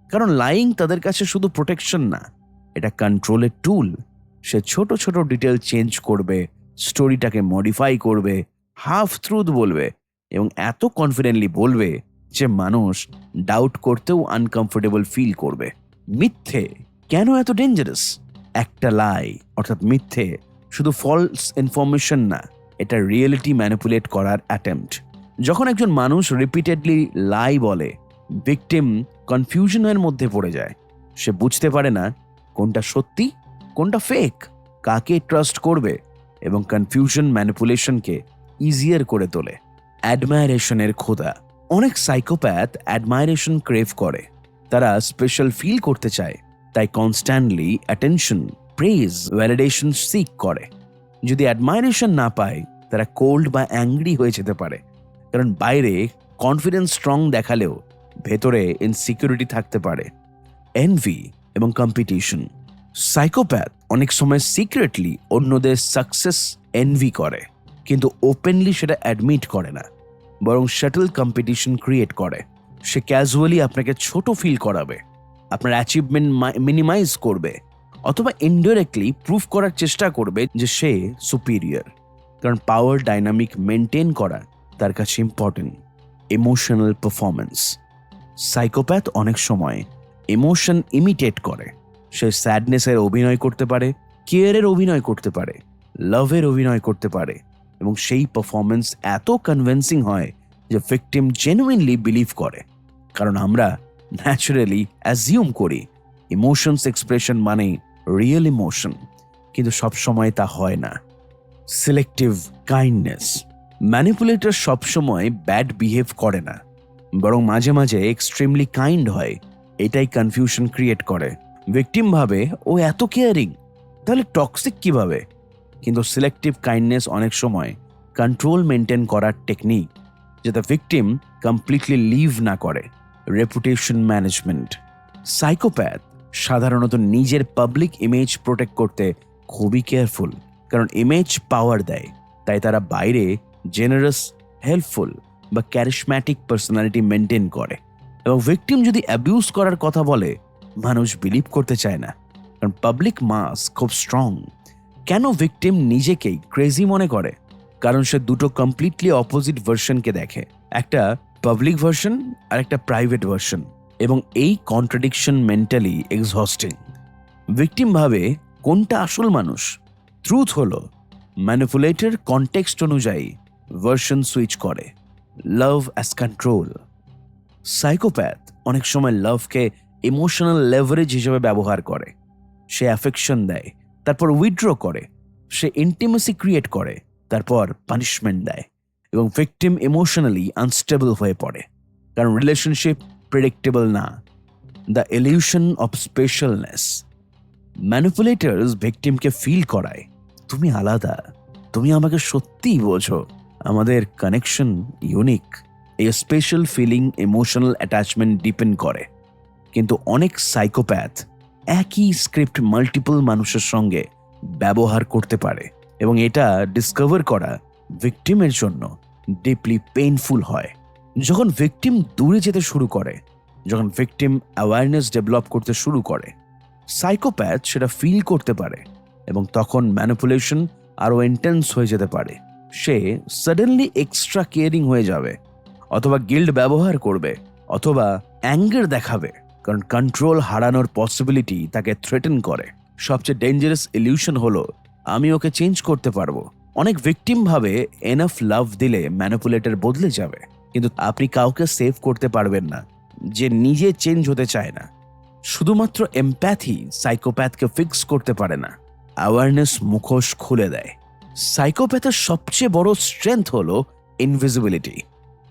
Speaker 2: কারণ লাইং তাদের কাছে শুধু প্রোটেকশন না, এটা কন্ট্রোলের টুল। সে ছোট ছোট ডিটেল চেঞ্জ করবে, স্টোরিটাকে মডিফাই করবে, হাফ ট্রুথ বলবে, এবং এত কনফিডেন্টলি বলবে যে মানুষ ডাউট করতেও আনকমফোর্টেবল ফিল করবে। মিথ্যে কেন এত ডেঞ্জারাস? একটা লাই অর্থাৎ মিথ্যে শুধু ফলস ইনফরমেশন না, এটা রিয়েলিটি ম্যানিপুলেট করার অ্যাটেম্পট। যখন একজন মানুষ রিপিটেডলি লাই বলে, ভিকটিম কনফিউশনের মধ্যে পড়ে যায়। সে বুঝতে পারে না কোনটা সত্যি, কোনটা ফেক, কাকে ট্রাস্ট করবে, এবং কনফিউশন ম্যানিপুলেশনকে ইজিয়ার করে তোলে। অ্যাডমায়ারেশনের ক্ষুধা। অনেক সাইকোপ্যাথ অ্যাডমায়ারেশন ক্রেভ করে। তারা স্পেশাল ফিল করতে চায়, তাই constantly attention, praise, validation seek করে। যদি অ্যাডমায়ারেশন না পায়, তারা কোল্ড বা অ্যাংরি হয়ে যেতে পারে, কারণ বাইরে কনফিডেন্স স্ট্রং দেখালেও ভেতরে ইনসিকিউরিটি থাকতে পারে। এনভি এবং কম্পিটিশন। সাইকোপ্যাথ অনেক সময় সিক্রেটলি অন্যদের সাকসেস এনভি করে, কিন্তু ওপেনলি সেটা অ্যাডমিট করে না, বরং শাটল কম্পিটিশন ক্রিয়েট করে। সে ক্যাজুয়ালি আপনাকে ছোট ফিল করাবে, আপনার অ্যাচিভমেন্ট মিনিমাইজ করবে, অথবা ইনডাইরেক্টলি প্রুফ করার চেষ্টা করবে যে সে সুপিরিয়র। কারণ পাওয়ার ডাইনামিক মেনটেন করা তার কাছে ইম্পর্টেন্ট। Emotional performance. সাইকোপ্যাথ অনেক সময় ইমোশন ইমিটেট করে। সে স্যাডনেসের অভিনয় করতে পারে, কেয়ারের অভিনয় করতে পারে, লাভের অভিনয় করতে পারে, এবং সেই পারফরমেন্স এত কনভিন্সিং হয় যে ভিকটিম জেনুইনলি বিলিভ করে। কারণ আমরা ন্যাচারালি অ্যাজিউম করি ইমোশনস এক্সপ্রেশন মানে রিয়েল ইমোশন, কিন্তু সবসময় তা হয় না। Selective kindness. ম্যানিপুলেটর সবসময় ব্যাড বিহেভ করে না, বরং মাঝে মাঝে এক্সট্রিমলি কাইন্ড হয়। এটাই কনফিউশন ক্রিয়েট করে। ভিকটিম ভাবে ও এত কেয়ারিং, তাহলে টক্সিক কিভাবে? কিন্তু সিলেক্টিভ কাইন্ডনেস অনেক সময় কন্ট্রোল মেনটেন করার টেকনিক, যাতে ভিকটিম কমপ্লিটলি লিভ না করে। Reputation management. সাইকোপ্যাথ সাধারণত নিজের পাবলিক ইমেজ প্রোটেক্ট করতে খুবই কেয়ারফুল, কারণ ইমেজ পাওয়ার দেয়। তাই তারা বাইরে জেনারাস, হেল্পফুল বা ক্যারিশম্যাটিক পার্সোনালিটি মেনটেন করে। এবং ভিকটিম যদি অ্যাবিউজ করার কথা বলে, মানুষ বিলিভ করতে চায় না, কারণ পাবলিক মাস খুব স্ট্রং। কেন ভিকটিম নিজেকেই ক্রেজি মনে করে? কারণ সে দুটো কমপ্লিটলি অপোজিট ভার্সনকে দেখে, একটা পাবলিক ভার্সন আর একটা প্রাইভেট ভার্সন, এবং এই কন্ট্রাডিকশন মেন্টালি এক্সহস্টিং। ভিকটিম ভাবে কোনটা আসল মানুষ? ট্রুথ হলো ম্যানিপুলেটর কনটেক্সট অনুযায়ী ভার্সন সুইচ করে। লাভ অ্যাজ কন্ট্রোল। সাইকোপ্যাথ অনেক সময় লাভকে ইমোশনাল লেভারেজ হিসেবে ব্যবহার করে। সে অ্যাফেকশন দেয়, তারপর উইথড্র করে। সে ইন্টিমেসি ক্রিয়েট করে, তারপর পানিশমেন্ট দেয়, এবং ভিকটিম ইমোশনালি আনস্টেবল হয়ে পড়ে, কারণ রিলেশনশিপ প্রেডিক্টেবল না। The illusion of specialness. Manipulators ভিকটিমকে ফিল করায়, তুমি আলাদা, তুমি আমাকে সত্যিই বোঝো, আমাদের কানেকশন ইউনিক। এই special feeling emotional attachment depend করে। কিন্তু অনেক সাইকোপ্যাথ একই স্ক্রিপ্ট মাল্টিপল মানুষের সঙ্গে ব্যবহার করতে পারে, এবং এটা ডিসকভার করা ভিকটিমের জন্য ডিপলি পেইনফুল হয়। যখন ভিকটিম দূরে যেতে শুরু করে, যখন ভিকটিম অ্যাওয়ারনেস ডেভেলপ করতে শুরু করে, সাইকোপ্যাথ সেটা ফিল করতে পারে, এবং তখন ম্যানিপুলেশন আরও ইন্টেন্স হয়ে যেতে পারে। সে সাডেনলি এক্সট্রা কেয়ারিং হয়ে যাবে, অথবা গিল্ড ব্যবহার করবে, অথবা অ্যাঙ্গার দেখাবে, কারণ কন্ট্রোল হারানোর পসিবিলিটি তাকে থ্রেটেন করে। সবচেয়ে ডেঞ্জারাস ইলিউশন হলো আমি ওকে চেঞ্জ করতে পারবো। অনেক ভিকটিম ভাবে এনাফ লাভ দিলে ম্যানিপুলেটর বদলে যাবে, কিন্তু আপনি কাউকে সেভ করতে পারবেন না যে নিজে চেঞ্জ হতে চায় না। শুধুমাত্র এমপ্যাথি সাইকোপ্যাথকে ফিক্স করতে পারে না, অ্যাওয়ারনেস মুখোশ খুলে দেয়। সাইকোপ্যাথের সবচেয়ে বড় স্ট্রেংথ হলো ইনভিজিবিলিটি।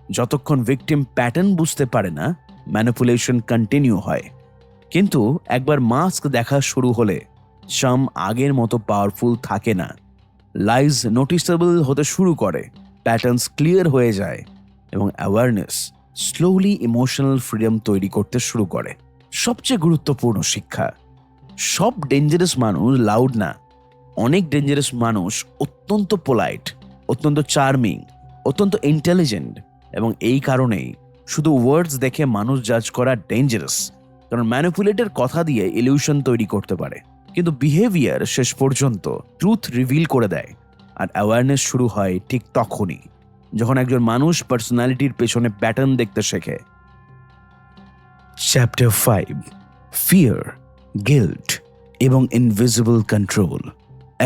Speaker 2: যতক্ষণ ভিকটিম প্যাটার্ন বুঝতে পারে না, ম্যানিপুলেশন কন্টিনিউ হয়। কিন্তু একবার মাস্ক দেখা শুরু হলে শাম আগের মতো পাওয়ারফুল থাকে না। লাইজ নোটিসেবল হতে শুরু করে, প্যাটার্নস ক্লিয়ার হয়ে যায় এবং অ্যাওয়ারনেস স্লোলি ইমোশনাল ফ্রিডম তৈরি করতে শুরু করে। সবচেয়ে গুরুত্বপূর্ণ শিক্ষা, সব ডেঞ্জারাস মানুষ লাউড না। অনেক ডেঞ্জারাস মানুষ অত্যন্ত পোলাইট, অত্যন্ত চার্মিং, অত্যন্ত ইন্টেলিজেন্ট, এবং এই কারণেই শুধু ওয়ার্ডস দেখে মানুষ জাজ করা ডেঞ্জারাস। কারণ ম্যানিপুলেটর কথা দিয়ে ইলিউশন তৈরি করতে পারে, কিন্তু বিহেভিয়ার শেষ পর্যন্ত ট্রুথ রিভিল করে দেয়। আর অ্যাওয়ারনেস শুরু হয় ঠিক তখনই, যখন একজন মানুষ পার্সোনালিটির পেছনে প্যাটার্ন দেখতে শেখে। চ্যাপ্টার 5, ফিয়ার, গিল্ট এবং ইনভিজিবল কন্ট্রোল।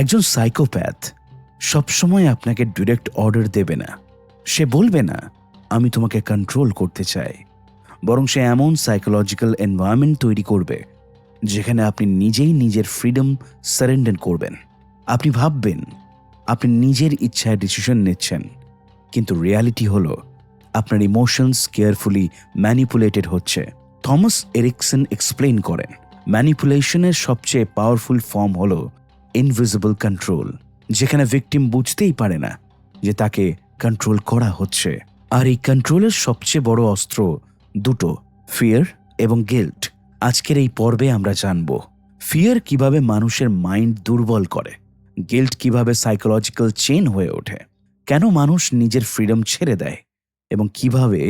Speaker 2: একজন সাইকোপ্যাথ সবসময় আপনাকে ডিরেক্ট অর্ডার দেবে না। সে বলবে না আমি তোমাকে কন্ট্রোল করতে চাই, বরং সে এমন সাইকোলজিক্যাল এনভায়রনমেন্ট তৈরি করবে যেখানে আপনি নিজেই নিজের ফ্রিডম সারেন্ডার করবেন। আপনি ভাববেন আপনি নিজের ইচ্ছায় ডিসিশন নিচ্ছেন, কিন্তু রিয়ালিটি হলো আপনার ইমোশনস কেয়ারফুলি ম্যানিপুলেটেড হচ্ছে। থমাস এরিকসন এক্সপ্লেইন করেন, ম্যানিপুলেশনের সবচেয়ে পাওয়ারফুল ফর্ম হলো ইনভিজিবল কন্ট্রোল, যেখানে ভিকটিম বুঝতেই পারে না যে তাকে কন্ট্রোল করা হচ্ছে। আর এই কন্ট্রোলের সবচেয়ে বড় অস্ত্র দুটো, ফিয়ার এবং গিল্ট। আজকের এই পর্বে আমরা জানব ফিয়ার কিভাবে মানুষের মাইন্ড দুর্বল করে, গিল্ট কিভাবে সাইকোলজিক্যাল চেইন হয়ে ওঠে, কেন মানুষ নিজের ফ্রিডম ছেড়ে দেয়, এবং কিভাবে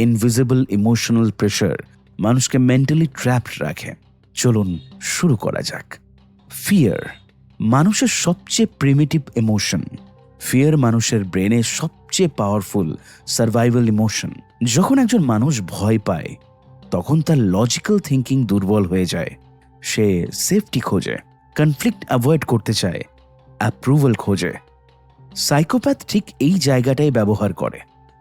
Speaker 2: ইনভিজিবল ইমোশনাল প্রেশার মানুষকে মেন্টালি ট্র্যাপড রাখে। চলুন শুরু করা যাক। ফিয়ার মানুষের সবচেয়ে প্রিমিটিভ ইমোশন। ফিয়ার মানুষের ব্রেনের সবচেয়ে পাওয়ারফুল সার্ভাইভাল ইমোশন। যখন একজন মানুষ ভয় পায়, তখন তার লজিক্যাল থিঙ্কিং দুর্বল হয়ে যায়। সে সেফটি খোঁজে, কনফ্লিক্ট অ্যাভয়েড করতে চায়, অ্যাপ্রুভাল খোঁজে। সাইকোপ্যাথ ঠিক এই জায়গাটাই ব্যবহার করে,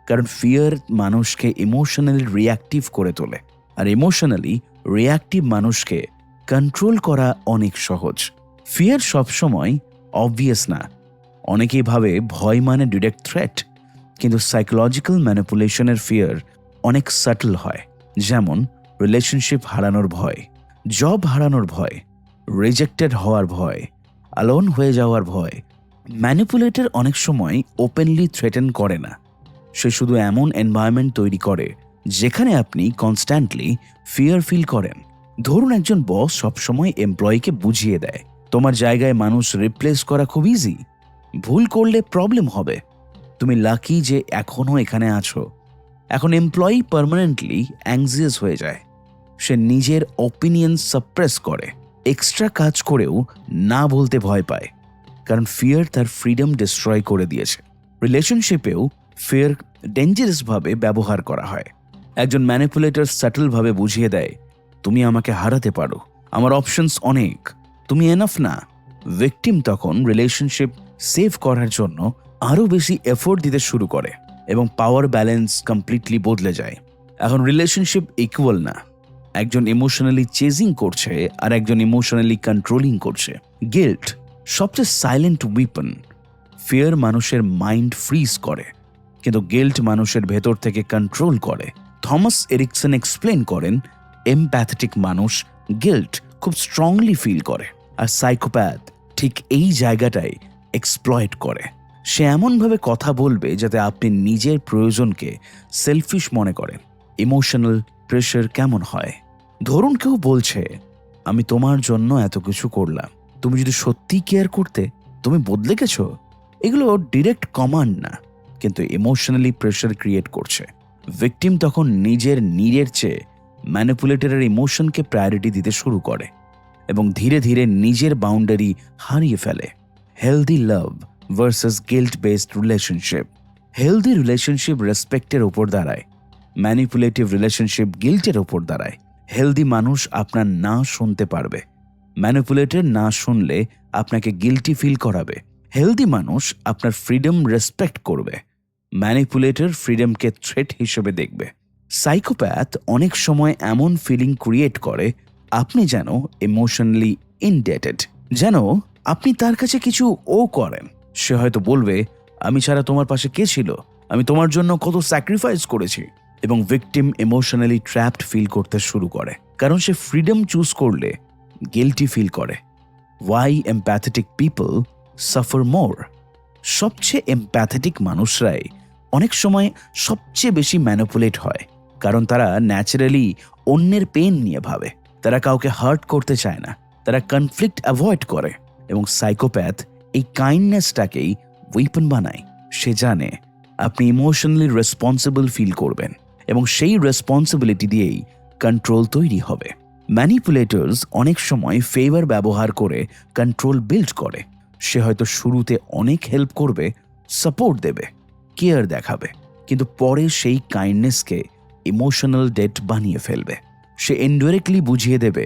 Speaker 2: কারণ ফিয়ার মানুষকে ইমোশনালি রিঅ্যাক্টিভ করে তোলে, আর ইমোশনালি রিঅ্যাক্টিভ মানুষকে কন্ট্রোল করা অনেক সহজ। ফিয়ার সবসময় অবভিয়াস না। অনেকেই ভাবে ভয় মানে ডিরেক্ট থ্রেট, কিন্তু সাইকোলজিক্যাল ম্যানিপুলেশনের ফিয়ার অনেক সাটল হয়। যেমন রিলেশনশিপ হারানোর ভয়, জব হারানোর ভয়, রিজেক্টেড হওয়ার ভয়, অ্যালোন হয়ে যাওয়ার ভয়। ম্যানিপুলেটর অনেক সময় ওপেনলি থ্রেটেন করে না, সে শুধু এমন এনভায়রনমেন্ট তৈরি করে যেখানে আপনি কনস্ট্যান্টলি ফিয়ার ফিল করেন। ধরুন একজন বস সবসময় এমপ্লয়িকে বুঝিয়ে দেয় তোমার জায়গায় মানুষ রিপ্লেস করা খুব ইজি, ভুল করলে প্রবলেম হবে, তুমি লাকি যে এখনো এখানে আছো। এখন এমপ্লয়ি পার্মানেন্টলি অ্যাংজিয়াস হয়ে যায়, সে নিজের ওপিনিয়ন সাপ্রেস করে, এক্সট্রা কাজ করেও না বলতে ভয় পায়, কারণ ফিয়ার তার ফ্রিডম ডিস্ট্রয় করে দিয়েছে। রিলেশনশিপেও ফিয়ার ডেঞ্জারাসভাবে ব্যবহার করা হয়। একজন ম্যানিপুলেটর সাটলভাবে বুঝিয়ে দেয় তুমি আমাকে হারাতে পারো, আমার অপশনস অনেক, তুমি এনাফ না। ভিকটিম তখন রিলেশনশিপ সেভ করার জন্য আরও বেশি এফোর্ট দিতে শুরু করে এবং পাওয়ার ব্যালেন্স কমপ্লিটলি বদলে যায়। এখন রিলেশনশিপ ইকুয়াল না, একজন ইমোশনালি চেজিং করছে আর একজন ইমোশনালি কন্ট্রোলিং করছে। গিল্ট সবচেয়ে সাইলেন্ট উইপন। ফিয়ার মানুষের মাইন্ড ফ্রিজ করে, কিন্তু গিল্ট মানুষের ভেতর থেকে কন্ট্রোল করে। থমাস এরিকসন এক্সপ্লেন করেন, এমপ্যাথেটিক মানুষ গিল্ট খুব স্ট্রংলি ফিল করে, আর সাইকোপ্যাথ ঠিক এই জায়গাটাই এক্সপ্লয়েট করে। সে এমনভাবে কথা বলবে যাতে আপনি নিজের প্রয়োজনকে সেলফিশ মনে করেন। ইমোশনাল প্রেশার কেমন হয়? ধরুন কেউ বলছে আমি তোমার জন্য এত কিছু করলাম, তুমি যদি সত্যি কেয়ার করতে তুমি বদলে গেছো। এগুলো ডিরেক্ট কমান্ড না, কিন্তু ইমোশনালি প্রেশার ক্রিয়েট করছে। ভিকটিম তখন নিজের নিডের চেয়ে ম্যানিপুলেটরের ইমোশনকে প্রায়োরিটি দিতে শুরু করে এবং ধীরে ধীরে নিজের বাউন্ডারি হারিয়ে ফেলে। Healthy love versus guilt based relationship. Healthy relationship রেসপেক্টের ওপর দাঁড়ায়, ম্যানিপুলেটিভ রিলেশনশিপ গিল্টের ওপর দাঁড়ায়। হেলদি মানুষ আপনার না শুনতে পারবে, ম্যানিপুলেটর না শুনলে
Speaker 1: আপনাকে গিল্টি ফিল করাবে। হেলদি মানুষ আপনার ফ্রিডম রেসপেক্ট করবে। ম্যানিপুলেটর ফ্রিডমকে থ্রেট হিসেবে দেখবে। সাইকোপ্যাথ অনেক সময় এমন ফিলিং ক্রিয়েট করে আপনি যেন ইমোশনালি ইনডেটেড, যেন আপনি তার কাছে কিছু করেন। সে হয়তো বলবে, আমি ছাড়া তোমার পাশে কে ছিল, আমি তোমার জন্য কত স্যাক্রিফাইস করেছি। এবং ভিকটিম ইমোশনালি ট্র্যাপড ফিল করতে শুরু করে, কারণ সে ফ্রিডম চুজ করলে গিল্টি ফিল করে। Why empathetic people suffer more? সবচেয়ে এমপ্যাথেটিক মানুষরাই অনেক সময় সবচেয়ে বেশি ম্যানিপুলেট হয়, কারণ তারা ন্যাচারালি অন্যের পেন নিয়ে ভাবে। তারা কাউকে হার্ট করতে চায় না, তারা কনফ্লিক্ট অ্যাভয়েড করে। এবং সাইকোপ্যাথ এই কাইন্ডনেসটাকেই ওয়েপন বানায়। সে জানে আপনি ইমোশনালি রেসপন্সিবল ফিল করবেন, এবং সেই রেসপন্সিবিলিটি দিয়েই কন্ট্রোল তৈরি হবে। ম্যানিপুলেটরস অনেক সময় ফেভার ব্যবহার করে কন্ট্রোল বিল্ড করে। সে হয়তো শুরুতে অনেক হেল্প করবে, সাপোর্ট দেবে, কেয়ার দেখাবে, কিন্তু পরে সেই কাইন্ডনেসকে ইমোশনাল ডেট বানিয়ে ফেলবে। সে ইনডাইরেক্টলি বুঝিয়ে দেবে,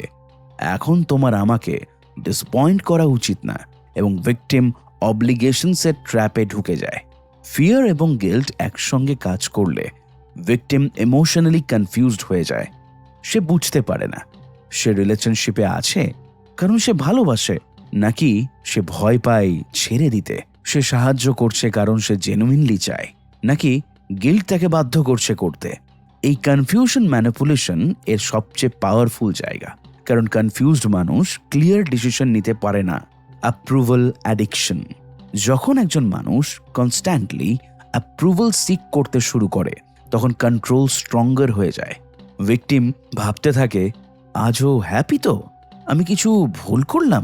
Speaker 1: এখন তোমার আমাকে ডিসপয়েন্ট করা উচিত না, এবং ভিকটিম অব্লিগেশনসের ট্র্যাপে ঢুকে যায়। ফিয়ার এবং গিল্ট একসঙ্গে কাজ করলে ভিকটিম ইমোশনালি কনফিউজড হয়ে যায়। সে বুঝতে পারে না সে রিলেশনশিপে আছে কারণ সে ভালোবাসে, নাকি সে ভয় পায় ছেড়ে দিতে। সে সাহায্য করছে কারণ সে জেনুইনলি চায়, নাকি গিল্ট তাকে বাধ্য করছে করতে। এই কনফিউশন ম্যানিপুলেশন এর সবচেয়ে পাওয়ারফুল জায়গা, কারণ কনফিউজড মানুষ ক্লিয়ার ডিসিশন নিতে পারে না। Approval addiction. যখন একজন মানুষ কনস্ট্যান্টলি অ্যাপ্রুভাল সিক করতে শুরু করে, তখন কন্ট্রোল স্ট্রঙ্গার হয়ে যায়। ভিকটিম ভাবতে থাকে, আজও হ্যাপি তো, আমি কিছু ভুল করলাম,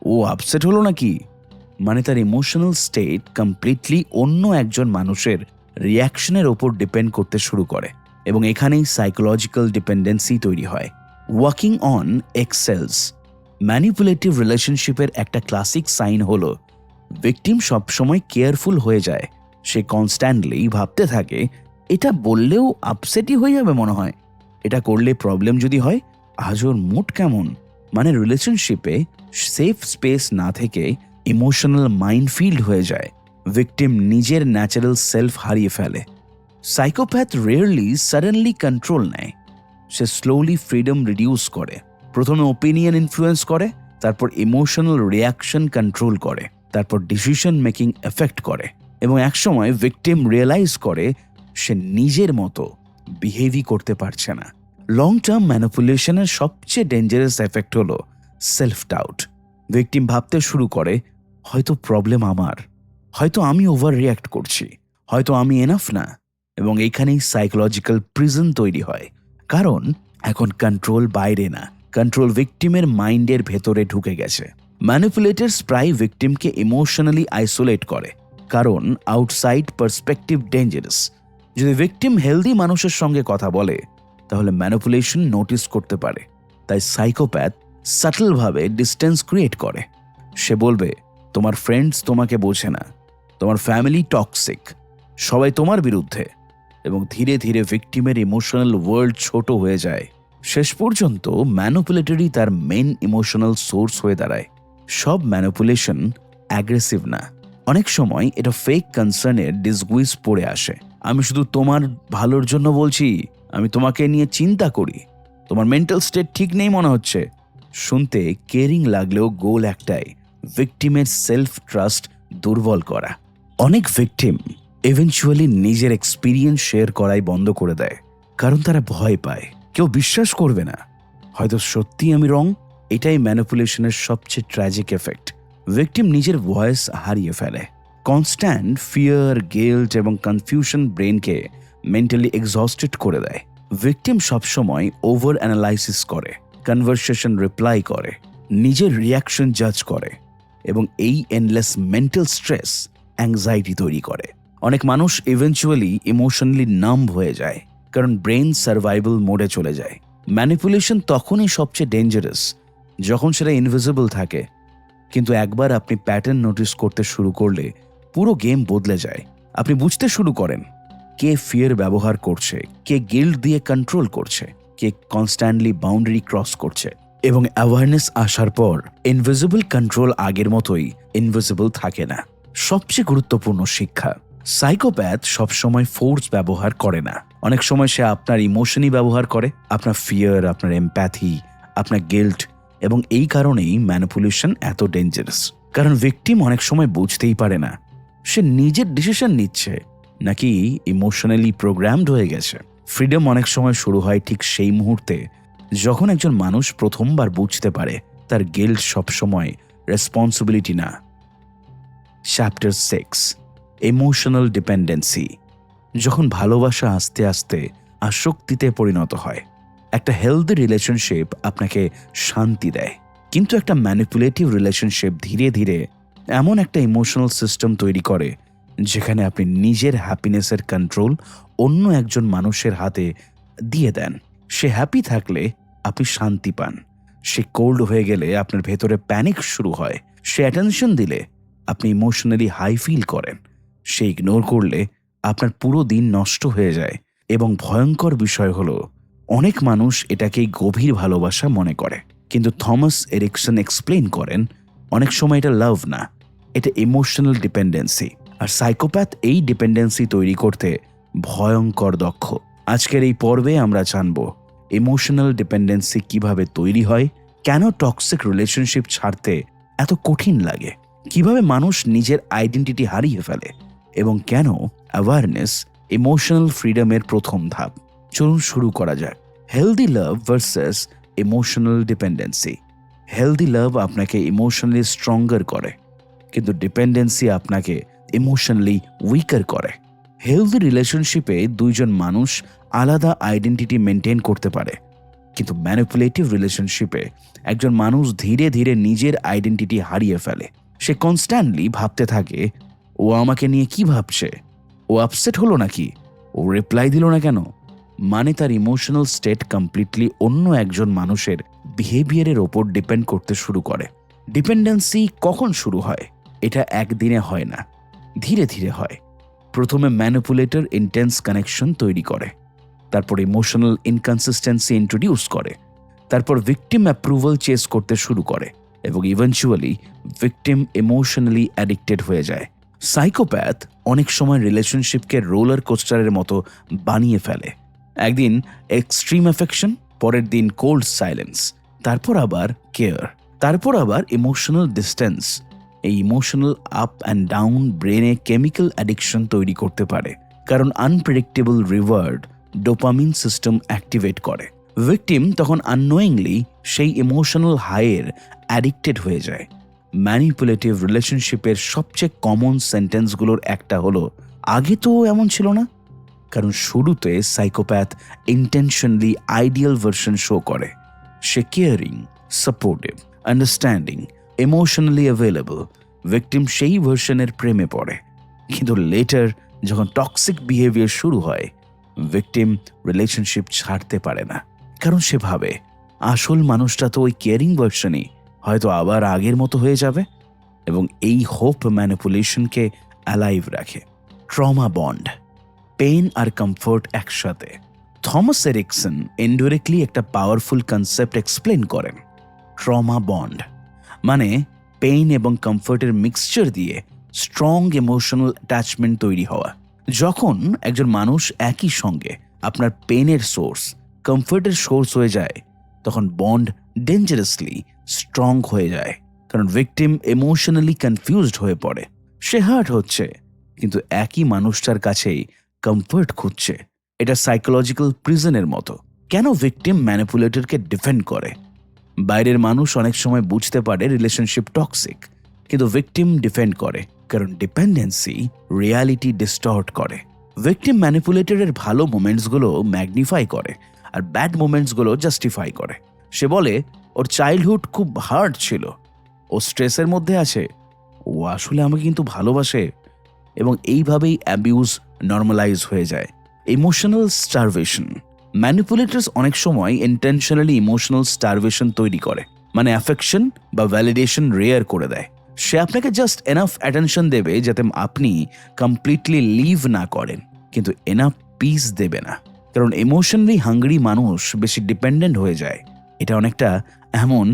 Speaker 1: ও আপসেট হলো নাকি। মানে তার ইমোশনাল স্টেট কমপ্লিটলি অন্য একজন মানুষের রিয়াকশনের ওপর ডিপেন্ড করতে শুরু করে, এবং এখানেই সাইকোলজিক্যাল ডিপেন্ডেন্সি তৈরি হয়। Walking on excels. ম্যানিপুলেটিভ রিলেশনশিপের একটা ক্লাসিক সাইন হলো ভিকটিম সবসময় কেয়ারফুল হয়ে যায়। সে কনস্ট্যান্টলি ভাবতে থাকে, এটা বললেও আপসেটই হয়ে যাবে মনে হয়, এটা করলে প্রবলেম যদি হয়, আজ ওর মুড কেমন। মানে রিলেশনশিপে সেফ স্পেস না থেকে ইমোশনাল মাইনফিল্ড হয়ে যায়। ভিকটিম নিজের ন্যাচারাল সেলফ হারিয়ে ফেলে। সাইকোপ্যাথ রেয়ারলি সাডেনলি কন্ট্রোল নেয়। সে স্লোলি ফ্রিডম রিডিউস করে। প্রথমে ওপিনিয়ন ইনফ্লুয়েন্স করে, তারপর ইমোশনাল রিয়াকশন কন্ট্রোল করে, তারপর ডিসিশন মেকিং এফেক্ট করে, এবং একসময় ভিকটিম রিয়েলাইজ করে সে নিজের মতো বিহেভই করতে পারছে না। লং টার্ম ম্যানিপুলেশনের সবচেয়ে ডেঞ্জারাস এফেক্ট হলো সেলফ ডাউট। ভিকটিম ভাবতে শুরু করে, হয়তো প্রবলেম আমার, হয়তো আমি ওভার রিয়াক্ট করছি, হয়তো আমি এনাফ না। এবং এইখানেই সাইকোলজিক্যাল প্রিজন তৈরি হয়, কারণ এখন কন্ট্রোল বাইরে না, কন্ট্রোল ভিকটিমের মাইন্ডের ভেতরে ঢুকে গেছে। ম্যানিপুলেটরস প্রায় ভিকটিমকে ইমোশনালি আইসোলেট করে, কারণ আউটসাইড পার্সপেক্টিভ ডেঞ্জারাস। যদি ভিকটিম হেলদি মানুষের সঙ্গে কথা বলে, তাহলে ম্যানিপুলেশন নোটিস করতে পারে। তাই সাইকোপ্যাথ সাটলভাবে ডিস্টেন্স ক্রিয়েট করে। সে বলবে, তোমার ফ্রেন্ডস তোমাকে বোঝে না, তোমার ফ্যামিলি টক্সিক, সবাই তোমার বিরুদ্ধে। এবং ধীরে ধীরে ভিকটিমের ইমোশনাল ওয়ার্ল্ড ছোট হয়ে যায়। শেষ পর্যন্ত ম্যানিপুলেটরই তার মেন ইমোশনাল সোর্স হয়ে দাঁড়ায়। সব ম্যানিপুলেশন অ্যাগ্রেসিভ না, অনেক সময় এটা ফেক কনসার্নের ডিসগুইজ পড়ে আসে। আমি শুধু তোমার ভালোর জন্য বলছি, আমি তোমাকে নিয়ে চিন্তা করি, তোমার মেন্টাল স্টেট ঠিক নেই মনে হচ্ছে। শুনতে কেয়ারিং লাগলেও গোল একটাই, ভিকটিমের সেলফ ট্রাস্ট দুর্বল করা। অনেক ভিকটিম ইভেনচুয়ালি নিজের এক্সপিরিয়েন্স শেয়ার করাই বন্ধ করে দেয়, কারণ তারা ভয় পায় কেউ বিশ্বাস করবে না, হয়তো সত্যি আমি রং। এটাই ম্যানিপুলেশনের সবচেয়ে ট্র্যাজিক এফেক্ট। ভিকটিম নিজের ভয়েস হারিয়ে ফেলে। কনস্ট্যান্ট ফিয়ার, গিল্ট এবং কনফিউশন ব্রেনকে মেন্টালি এক্সস্টেড করে দেয়। ভিকটিম সবসময় ওভার অ্যানালাইসিস করে, কনভারসেশন রিপ্লাই করে, নিজের রিয়াকশন জাজ করে, এবং এই এন্ডলেস মেন্টাল স্ট্রেস অ্যাংজাইটি তৈরি করে। অনেক মানুষ ইভেনচুয়ালি ইমোশনালি নাম্ব হয়ে যায়, কারণ ব্রেন সার্ভাইভাল মোডে চলে যায়। ম্যানিপুলেশন তখনই সবচেয়ে ডেঞ্জারাস যখন সেটা ইনভিজিবল থাকে, কিন্তু একবার আপনি প্যাটার্ন নোটিস করতে শুরু করলে পুরো গেম বদলে যায়। আপনি বুঝতে শুরু করেন কে ফিয়ার ব্যবহার করছে, কে গিল্ট দিয়ে কন্ট্রোল করছে, কে কনস্ট্যান্টলি বাউন্ডারি ক্রস করছে।
Speaker 2: এবং অ্যাওয়ারনেস আসার পর ইনভিজিবল কন্ট্রোল আগের মতোই ইনভিজিবল থাকে না। সবচেয়ে গুরুত্বপূর্ণ শিক্ষা, সাইকোপ্যাথ সবসময় ফোর্স ব্যবহার করে না। অনেক সময় সে আপনার ইমোশনই ব্যবহার করে, আপনার ফিয়ার, আপনার এমপ্যাথি, আপনার গিল্ট, এবং এই কারণেই ম্যানিপুলেশন এত ডেঞ্জারাস। কারণ ভিকটিম অনেক সময় বুঝতেই পারে না সে নিজের ডিসিশন নিচ্ছে নাকি ইমোশনালি প্রোগ্রামড হয়ে গেছে। ফ্রিডম অনেক সময় শুরু হয় ঠিক সেই মুহূর্তে যখন একজন মানুষ প্রথমবার বুঝতে পারে তার গিল্ট সবসময় রেসপন্সিবিলিটি না। Chapter 6, emotional dependency. যখন ভালোবাসা আস্তে আস্তে আসক্তিতে পরিণত হয়। একটা হেলদি রিলেশনশিপ আপনাকে শান্তি দেয়, কিন্তু একটা ম্যানিপুলেটিভ রিলেশনশিপ ধীরে ধীরে এমন একটা ইমোশনাল সিস্টেম তৈরি করে যেখানে আপনি নিজের হ্যাপিনেসের কন্ট্রোল অন্য একজন মানুষের হাতে দিয়ে দেন। সে হ্যাপি থাকলে আপনি শান্তি পান, সে কোল্ড হয়ে গেলে আপনার ভেতরে প্যানিক শুরু হয়, সে অ্যাটেনশন দিলে আপনি ইমোশনালি হাই ফিল করেন, সে ইগনোর করলে আপনার পুরো দিন নষ্ট হয়ে যায়। এবং ভয়ঙ্কর বিষয় হলো অনেক মানুষ এটাকেই গভীর ভালোবাসা মনে করে, কিন্তু থমাস এরিকসন এক্সপ্লেইন করেন অনেক সময় এটা লাভ না, এটা ইমোশনাল ডিপেন্ডেন্সি। আর সাইকোপ্যাথ এই ডিপেন্ডেন্সি তৈরি করতে ভয়ঙ্কর দক্ষ। আজকের এই পর্বে আমরা জানব ইমোশনাল ডিপেন্ডেন্সি কিভাবে তৈরি হয়, কেন টক্সিক রিলেশনশিপ ছাড়তে এত কঠিন লাগে, কিভাবে মানুষ নিজের আইডেন্টিটি হারিয়ে ফেলে, এবং কেন অ্যাওয়ারনেস ইমোশনাল ফ্রিডমের প্রথম ধাপ। চলুন শুরু করা যাক। Healthy love versus emotional dependency. Healthy লাভ আপনাকে ইমোশনালি স্ট্রঙ্গার করে, কিন্তু ডিপেন্ডেন্সি আপনাকে ইমোশনালি উইকার করে। হেলদি রিলেশনশিপে দুইজন মানুষ আলাদা আইডেন্টিটি মেনটেন করতে পারে, কিন্তু ম্যানিপুলেটিভ রিলেশনশিপে একজন মানুষ ধীরে ধীরে নিজের আইডেন্টিটি হারিয়ে ফেলে। সে কনস্ট্যান্টলি ভাবতে থাকে, ও আমাকে নিয়ে কি ভাবছে, ও আপসেট হলো নাকি, ও রিপ্লাই দিল না কেন। মানে তার ইমোশনাল স্টেট কমপ্লিটলি অন্য একজন মানুষের বিহেভিয়ারের ওপর ডিপেন্ড করতে শুরু করে। ডিপেন্ডেন্সি কখন শুরু হয়? এটা একদিনে হয় না, ধীরে ধীরে হয়। প্রথমে ম্যানিপুলেটর ইন্টেন্স কানেকশন তৈরি করে, তারপর ইমোশনাল ইনকনসিস্টেন্সি ইন্ট্রোডিউস করে, তারপর ভিকটিম অ্যাপ্রুভাল চেস করতে শুরু করে, এবং ইভেনচুয়ালি ভিকটিম ইমোশনালি অ্যাডিক্টেড হয়ে যায়। সাইকোপ্যাথ অনেক সময় রিলেশনশিপকে রোলার কোস্টারের মতো বানিয়ে ফেলে। একদিন এক্সট্রিম অ্যাফেকশন, পরের দিন কোল্ড সাইলেন্স, তারপর আবার কেয়ার, তারপর আবার ইমোশনাল ডিস্টেন্স। এই ইমোশনাল আপ অ্যান্ড ডাউন ব্রেনে কেমিক্যাল অ্যাডিকশন তৈরি করতে পারে, কারণ unpredictable reward dopamine system activate করে। ভিকটিম তখন আননোয়িংলি সেই ইমোশনাল হাইয়ের অ্যাডিক্টেড হয়ে যায়। ম্যানিপুলেটিভ রিলেশনশিপের সবচেয়ে কমন সেন্টেন্সগুলোর একটা হলো, আগে তো এমন ছিল না। কারণ শুরুতে psychopath intentionally ideal version show করে। সে caring, supportive, understanding, emotionally available. Victim সেই ভার্সনের প্রেমে পড়ে, কিন্তু লেটার যখন টক্সিক বিহেভিয়ার শুরু হয়, ভিকটিম রিলেশনশিপ ছাড়তে পারে না। কারণ সে ভাবে আসল মানুষটা তো ওই কেয়ারিং ভার্সনই, হয়তো আবার আগের মতো হয়ে যাবে। এবং এই হোপ ম্যানিপুলেশনকে অ্যালাইভ রাখে। ট্রমা বন্ড, পেইন আর কমফোর্ট একসাথে। থমাস এরিকসন ইনডিরেক্টলি একটা পাওয়ারফুল কনসেপ্ট এক্সপ্লেন করেন। ট্রমা বন্ড মানে পেইন এবং কমফোর্টের মিক্সচার দিয়ে স্ট্রং ইমোশনাল অ্যাটাচমেন্ট তৈরি হওয়া। যখন একজন মানুষ একই সঙ্গে আপনার পেইনের সোর্স, কমফোর্টের সোর্স হয়ে যায়, তখন বন্ড ডেঞ্জারাসলি স্ট্রং হয়ে যায়। কারণ ভিকটিম ইমোশনালি কনফিউজড হয়ে পড়ে। সে হার্ট হচ্ছে, কিন্তু একই মানুষটার কাছেই কমফোর্ট খুঁজছে। এটা সাইকোলজিক্যাল প্রিজনের মতো। কেন ভিকটিম ম্যানিপুলেটরকে ডিফেন্ড করে? বাইরের মানুষ অনেক সময় বুঝতে পারে রিলেশনশিপ টক্সিক, কিন্তু ভিকটিম ডিফেন্ড করে কারণ ডিপেন্ডেন্সি রিয়ালিটি ডিস্টর্ট করে। ভিকটিম ম্যানিপুলেটরের ভালো মোমেন্টসগুলো ম্যাগনিফাই করে আর ব্যাড মোমেন্টসগুলো জাস্টিফাই করে। সে বলে ওর চাইল্ডহুড খুব হার্ড ছিল, ও স্ট্রেসের মধ্যে আছে, ও আসলে আমাকে কিন্তু ভালোবাসে। এবং এইভাবেই অ্যাবিউজ নর্মালাইজ হয়ে যায়। ইমোশনাল স্টারভেশন, ম্যানিপুলেটরস অনেক সময় ইন্টেনশনালি ইমোশনাল স্টারভেশন তৈরি করে, মানে অ্যাফেকশন বা ভ্যালিডেশন রেয়ার করে দেয়। সে আপনাকে জাস্ট এনাফ অ্যাটেনশন দেবে যাতে আপনি কমপ্লিটলি লিভ না করেন, কিন্তু এনাফ পিস দেবে না। কারণ ইমোশনালি হাঙ্গ্রি মানুষ বেশি ডিপেন্ডেন্ট হয়ে যায়।
Speaker 1: এটা অনেকটা এমন,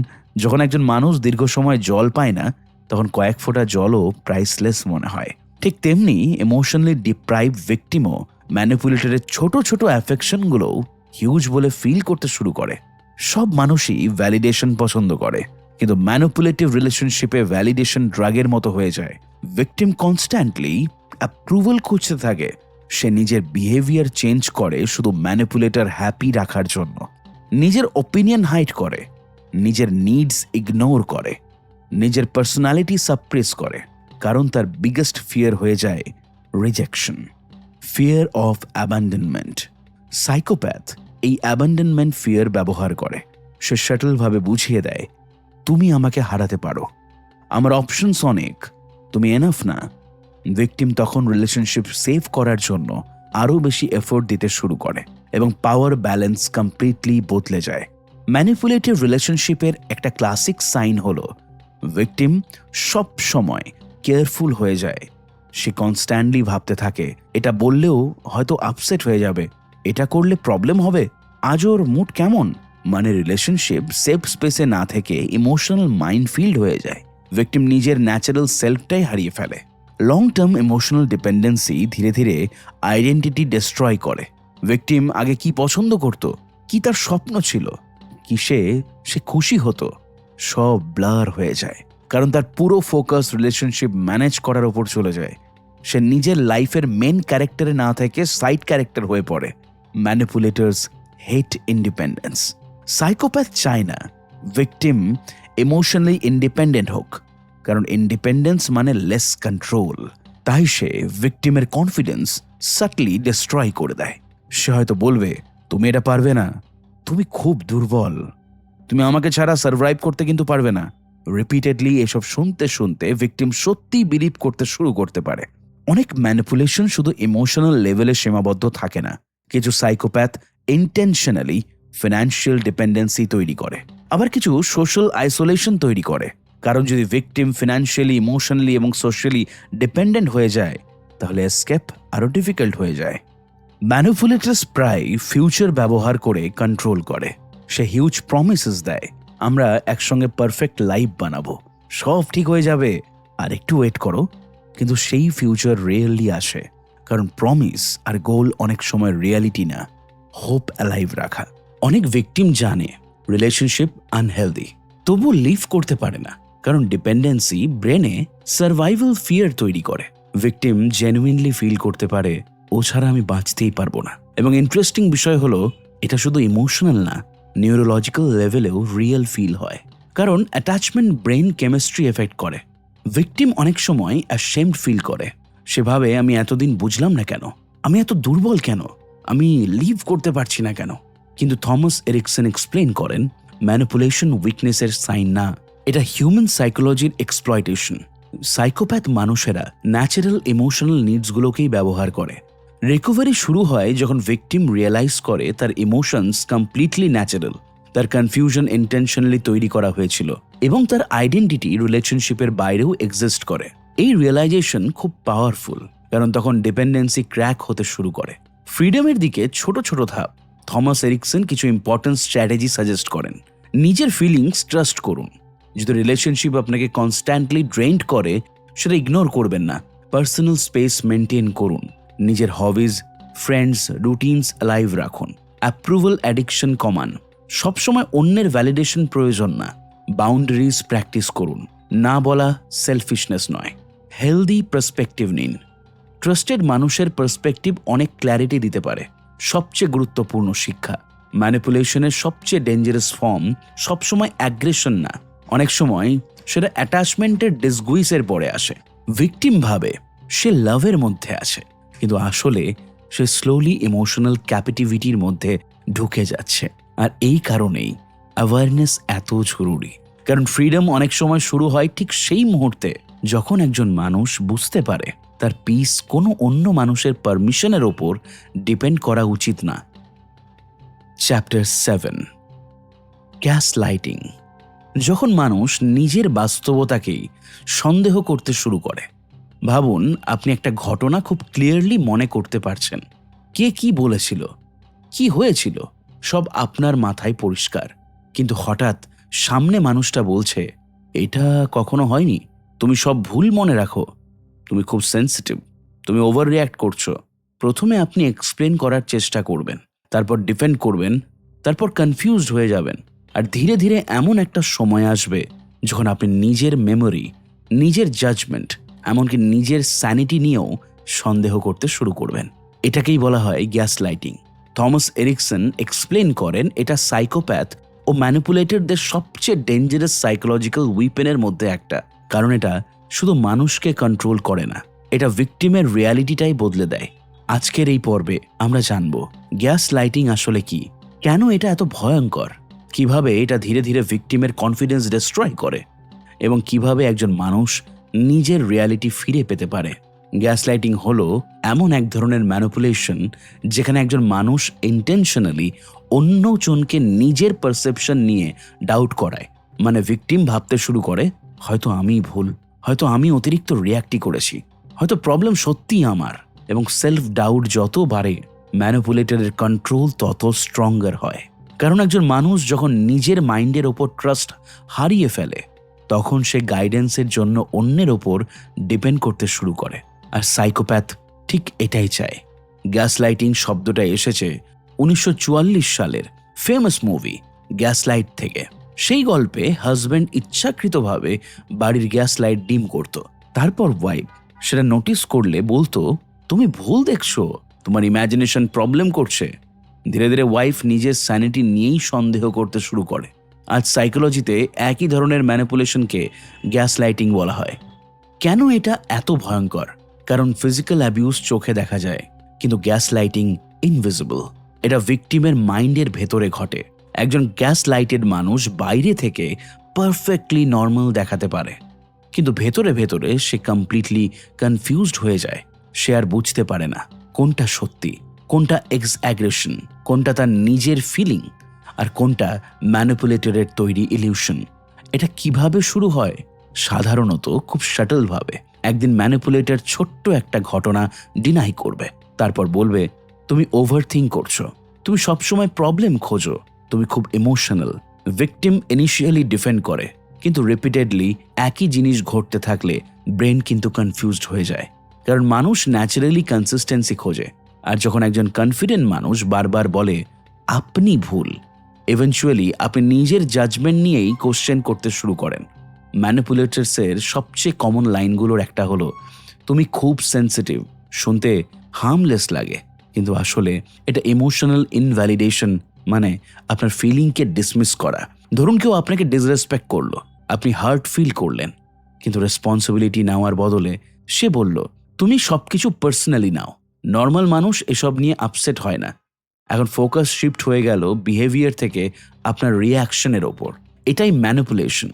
Speaker 1: যখন একজন মানুষ দীর্ঘ সময় জল পায় না, তখন কয়েক ফোঁটা জলও প্রাইসলেস মনে হয়। ঠিক তেমনি ইমোশনালি ডিপ্রাইভ ভিকটিমও ম্যানিপুলেটরের ছোট ছোট অ্যাফেকশনগুলোও হিউজ বলে ফিল করতে শুরু করে। সব মানুষই ভ্যালিডেশন পছন্দ করে, কিন্তু ম্যানিপুলেটিভ রিলেশনশিপে ভ্যালিডেশন ড্রাগের মতো হয়ে যায়। ভিকটিম কনস্ট্যান্টলি অ্যাপ্রুভাল খুঁজতে থাকে। সে নিজের বিহেভিয়ার চেঞ্জ করে শুধু ম্যানিপুলেটর হ্যাপি রাখার জন্য। নিজের ওপিনিয়ন হাইড করে, নিজের নিডস ইগনোর করে, নিজের পার্সোনালিটি সাপ্রেস করে, কারণ তার বিগেস্ট ফিয়ার হয়ে যায় rejection, fear of abandonment. Psychopath এই অ্যাবান্ডনমেন্ট ফিয়ার ব্যবহার করে। সে শাটলভাবে বুঝিয়ে দেয়, তুমি আমাকে হারাতে পারো, আমার অপশনস অনেক, তুমি এনাফ না। ভিকটিম তখন রিলেশনশিপ সেভ করার জন্য আরও বেশি এফোর্ট দিতে শুরু করে এবং পাওয়ার ব্যালেন্স কমপ্লিটলি বদলে যায়। ম্যানিপুলেটিভ রিলেশনশিপের একটা ক্লাসিক সাইন হলো ভিকটিম সব সময় কেয়ারফুল হয়ে যায়। সে কনস্ট্যান্টলি ভাবতে থাকে, এটা বললেও হয়তো আপসেট হয়ে যাবে, এটা করলে প্রবলেম হবে, আজ ওর মুড কেমন। মানে রিলেশনশিপ সেফ স্পেসে না থেকে ইমোশনাল মাইনফিল্ড হয়ে যায়। ভিকটিম নিজের ন্যাচারাল সেলফটাই হারিয়ে ফেলে। লং টার্ম ইমোশনাল ডিপেন্ডেন্সি ধীরে ধীরে আইডেন্টিটি ডিস্ট্রয় করে। ভিকটিম আগে কি পছন্দ করত, কি তার স্বপ্ন ছিল, কিসে সে খুশি হতো, সব ব্লার হয়ে যায়, কারণ তার পুরো ফোকাস রিলেশনশিপ ম্যানেজ করার ওপর চলে যায়। সে নিজের লাইফের মেন ক্যারেক্টারে না থেকে সাইড ক্যারেক্টার হয়ে পড়ে। ম্যানিপুলেটরস হেট ইন্ডিপেন্ডেন্স। সাইকোপ্যাথ চায় না ভিকটিম ইমোশনালি ইন্ডিপেন্ডেন্ট হোক, কারণ ইন্ডিপেন্ডেন্স মানে লেস কন্ট্রোল। তাই সে ভিকটিমের কনফিডেন্স সাটলি ডিস্ট্রয় করে দেয়। সে হয়তো বলবে, তুমি এটা পারবে না, তুমি খুব দুর্বল, তুমি আমাকে ছাড়া সার্ভাইভ করতে কিন্তু পারবে না। রিপিটেডলি এসব শুনতে শুনতে ভিকটিম সত্যিই বিলিভ করতে শুরু করতে পারে। অনেক ম্যানিপুলেশন শুধু ইমোশনাল লেভেলে সীমাবদ্ধ থাকে না। কিছু সাইকোপ্যাথ ইন্টেনশনালি ফিনান্সিয়াল ডিপেন্ডেন্সি তৈরি করে, আবার কিছু সোশ্যাল আইসোলেশন তৈরি করে। কারণ যদি ভিকটিম ফিনান্সিয়ালি, ইমোশনালি এবং সোশ্যালি ডিপেন্ডেন্ট হয়ে যায়, তাহলে এসকেপ আরও ডিফিকাল্ট হয়ে যায়। ম্যানিপুলেটরস প্রায় ফিউচার ব্যবহার করে কন্ট্রোল করে। সে হিউজ প্রমিসেস দেয়, আমরা একসঙ্গে পারফেক্ট লাইফ বানাবো, সব ঠিক হয়ে যাবে, আর একটু ওয়েট করো। কিন্তু সেই ফিউচার রিয়েলি আসে, কারণ প্রমিস আর গোল অনেক সময় রিয়ালিটি না, হোপ অ্যালাইভ রাখা। অনেক ভিকটিম জানে রিলেশনশিপ আনহেলদি, তবু লিভ করতে পারে না, কারণ ডিপেন্ডেন্সি ব্রেনে সার্ভাইভাল ফিয়ার তৈরি করে। ভিকটিম জেনুইনলি ফিল করতে পারে, ও ছাড়া আমি বাঁচতেই পারবো না। এবং ইন্টারেস্টিং বিষয় হলো, এটা শুধু ইমোশনাল না, নিউরোলজিক্যাল লেভেলেও রিয়েল ফিল হয়, কারণ অ্যাটাচমেন্ট ব্রেন কেমিস্ট্রি এফেক্ট করে। ভিকটিম অনেক সময় অ্যাশেমড ফিল করে। সে ভাবে, আমি এতদিন বুঝলাম না কেন, আমি এত দুর্বল কেন, আমি লিভ করতে পারছি না কেন। কিন্তু থমাস এরিকসন এক্সপ্লেন করেন, ম্যানিপুলেশন উইকনেসের সাইন না, এটা হিউম্যান সাইকোলজির এক্সপ্লয়টেশন। সাইকোপ্যাথ মানুষেরা ন্যাচারাল ইমোশনাল নিডসগুলোকেই ব্যবহার করে। রিকভারি শুরু হয় যখন ভিকটিম রিয়েলাইজ করে তার ইমোশনস কমপ্লিটলি ন্যাচারাল, তার কনফিউশন ইন্টেনশনালি তৈরি করা হয়েছিল, এবং তার আইডেন্টিটি রিলেশনশিপের বাইরেও এক্সিস্ট করে। এই রিয়েলাইজেশন খুব পাওয়ারফুল, কারণ তখন ডিপেন্ডেন্সি ক্র্যাক হতে শুরু করে। ফ্রিডমের দিকে ছোট ছোট ধাপ। থমাস এরিকসন কিছু ইম্পর্টেন্ট স্ট্র্যাটেজি সাজেস্ট করেন। নিজের ফিলিংস ট্রাস্ট করুন। যদি রিলেশনশিপ আপনাকে কনস্ট্যান্টলি ড্রেইন্ড করে, সেটা ইগনোর করবেন না। পার্সোনাল স্পেস মেনটেন করুন। নিজের হবিজ, ফ্রেন্ডস, রুটিনস লাইভ রাখুন। অ্যাপ্রুভাল অ্যাডিকশন কমান। সবসময় অন্যের ভ্যালিডেশন প্রয়োজন না। বাউন্ডারিজ প্র্যাকটিস করুন। না বলা সেলফিশনেস নয়। হেলদি পার্সপেক্টিভ নিন। ট্রাস্টেড মানুষের পার্সপেক্টিভ অনেক ক্ল্যারিটি দিতে পারে। সবচেয়ে গুরুত্বপূর্ণ শিক্ষা, ম্যানিপুলেশনের সবচেয়ে ডেঞ্জারাস ফর্ম সবসময় অ্যাগ্রেশন না, অনেক সময় সেটা অ্যাটাচমেন্টের ডিসগুইসের পরে আসে। ভিকটিম ভাবে সে লাভের মধ্যে আছে, কিন্তু আসলে সে স্লোলি ইমোশনাল ক্যাপিটিভিটির মধ্যে ঢুকে যাচ্ছে। আর এই কারণেই অ্যাওয়ারনেস এত জরুরি, কারণ ফ্রিডম অনেক সময় শুরু হয় ঠিক সেই মুহূর্তে যখন একজন মানুষ বুঝতে পারে তার পিস কোনো অন্য মানুষের পারমিশনের ওপর ডিপেন্ড করা উচিত না। Chapter 7, gas lighting. যখন মানুষ নিজের বাস্তবতাকেই সন্দেহ করতে শুরু করে। ভাবুন, আপনি একটা ঘটনা খুব ক্লিয়ারলি মনে করতে পারছেন, কে কি বলেছিল, কি হয়েছিল, সব আপনার মাথায় পরিষ্কার, কিন্তু হঠাৎ সামনে মানুষটা বলছে, এটা কখনো হয়নি, তুমি সব ভুল মনে রাখো, তুমি খুব সেন্সিটিভ, তুমি ওভার রিয়্যাক্ট করছো। প্রথমে আপনি এক্সপ্লেন করার চেষ্টা করবেন, তারপর ডিফেন্ড করবেন, তারপর কনফিউজড হয়ে যাবেন। আর ধীরে ধীরে এমন একটা সময় আসবে যখন আপনি নিজের মেমোরি, নিজের জাজমেন্ট, এমনকি নিজের স্যানিটি নিয়েও সন্দেহ করতে শুরু করবেন। এটাকেই বলা হয় gaslighting. Thomas Erikson explain করেন এটা সাইকোপ্যাথ ও ম্যানিপুলেটরদের সবচেয়ে ডেঞ্জারাস সাইকোলজিক্যাল উইপেনের মধ্যে একটা। কারণ এটা শুধু মানুষকে কন্ট্রোল করে না, এটা ভিকটিমের রিয়ালিটিটাই বদলে দেয়। আজকের এই পর্বে আমরা জানব গ্যাস লাইটিং আসলে কি, কেন এটা এত ভয়ঙ্কর, কিভাবে এটা ধীরে ধীরে ভিকটিমের কনফিডেন্স ডিস্ট্রয় করে, এবং কিভাবে একজন মানুষ নিজের রিয়ালিটি ফিরে পেতে পারে। গ্যাস লাইটিং হলো এমন এক ধরনের ম্যানিপুলেশন যেখানে একজন মানুষ ইন্টেনশনালি অন্যজনকে নিজের পারসেপশন নিয়ে ডাউট করায়। মানে ভিকটিম ভাবতে শুরু করে, হয়তো আমিই ভুল, হয়তো আমি অতিরিক্ত রিয়াক্টই করেছি, হয়তো প্রবলেম সত্যিই আমার। এবং সেলফ ডাউট যত বাড়ে, ম্যানিপুলেটরের কন্ট্রোল তত স্ট্রঙ্গার হয়। কারণ একজন মানুষ যখন নিজের মাইন্ডের ওপর ট্রাস্ট হারিয়ে ফেলে, তখন সে গাইডেন্সের জন্য অন্যের ওপর ডিপেন্ড করতে শুরু করে। আর সাইকোপ্যাথ ঠিক এটাই চায়। গ্যাস লাইটিং শব্দটা এসেছে 1944 সালের ফেমাস মুভি গ্যাস লাইট থেকে। সেই গল্পে হাজব্যান্ড ইচ্ছাকৃতভাবে বাড়ির গ্যাস লাইট ডিম করত, তারপর ওয়াইফ সেটা নোটিস করলে বলতো, তুমি ভুল দেখছো, তোমার ইমাজিনেশন প্রবলেম করছে। ধীরে ধীরে ওয়াইফ নিজের স্যানিটি নিয়েই সন্দেহ করতে শুরু করে। আজ সাইকোলজিতে একই ধরনের ম্যানিপুলেশনকে গ্যাস লাইটিং বলা হয়। কেন এটা এত ভয়ঙ্কর? কারণ ফিজিক্যাল অ্যাবিউজ চোখে দেখা যায়, কিন্তু গ্যাস লাইটিং ইনভিজিবল। এটা ভিকটিমের মাইন্ডের ভেতরে ঘটে। একজন গ্যাস লাইটেড মানুষ বাইরে থেকে পারফেক্টলি নর্মাল দেখাতে পারে, কিন্তু ভেতরে ভেতরে সে কমপ্লিটলি কনফিউজড হয়ে যায়। সে আর বুঝতে পারে না কোনটা সত্যি, কোনটা এক্সঅ্যাগ্রেশন, কোনটা তার নিজের ফিলিং, আর কোনটা ম্যানিপুলেটরের তৈরি ইলিউশন। এটা কিভাবে শুরু হয়? সাধারণত খুব শাটল ভাবে। একদিন ম্যানিপুলেটর ছোট্ট একটা ঘটনা ডিনাই করবে, তারপর বলবে, তুমি ওভারথিঙ্ক করছো, তুমি সবসময় প্রবলেম খোঁজো, তুমি খুব ইমোশনাল। ভিকটিম ইনিশিয়ালি ডিফেন্ড করে, কিন্তু রিপিটেডলি একই জিনিস ঘটতে থাকলে ব্রেন কিন্তু কনফিউজড হয়ে যায়। কারণ মানুষ ন্যাচারালি কনসিস্টেন্সি খোঁজে। আর যখন একজন কনফিডেন্ট মানুষ বারবার বলে আপনি ভুল, ইভেনচুয়ালি আপনি নিজের জাজমেন্ট নিয়েই কোশ্চেন করতে শুরু করেন। ম্যানিপুলেটরসের সবচেয়ে কমন লাইনগুলোর একটা হলো, তুমি খুব সেন্সিটিভ। শুনতে হার্মলেস লাগে, কিন্তু আসলে এটা ইমোশনাল ইনভ্যালিডেশন, মানে আপনার ফিলিংকে ডিসমিস করা। ধরুন কেউ আপনাকে ডিসরেসপেক্ট করলো, আপনি হার্ট ফিল করলেন, কিন্তু রেসপন্সিবিলিটি নেওয়ার বদলে সে বলল, তুমি সবকিছু পার্সোনালি নাও। নর্মাল মানুষ এসব নিয়ে আপসেট হয় না। এখন ফোকাস শিফট হয়ে গেল বিহেভিয়ার থেকে আপনার রিয়াকশনের ওপর। এটাই ম্যানিপুলেশন।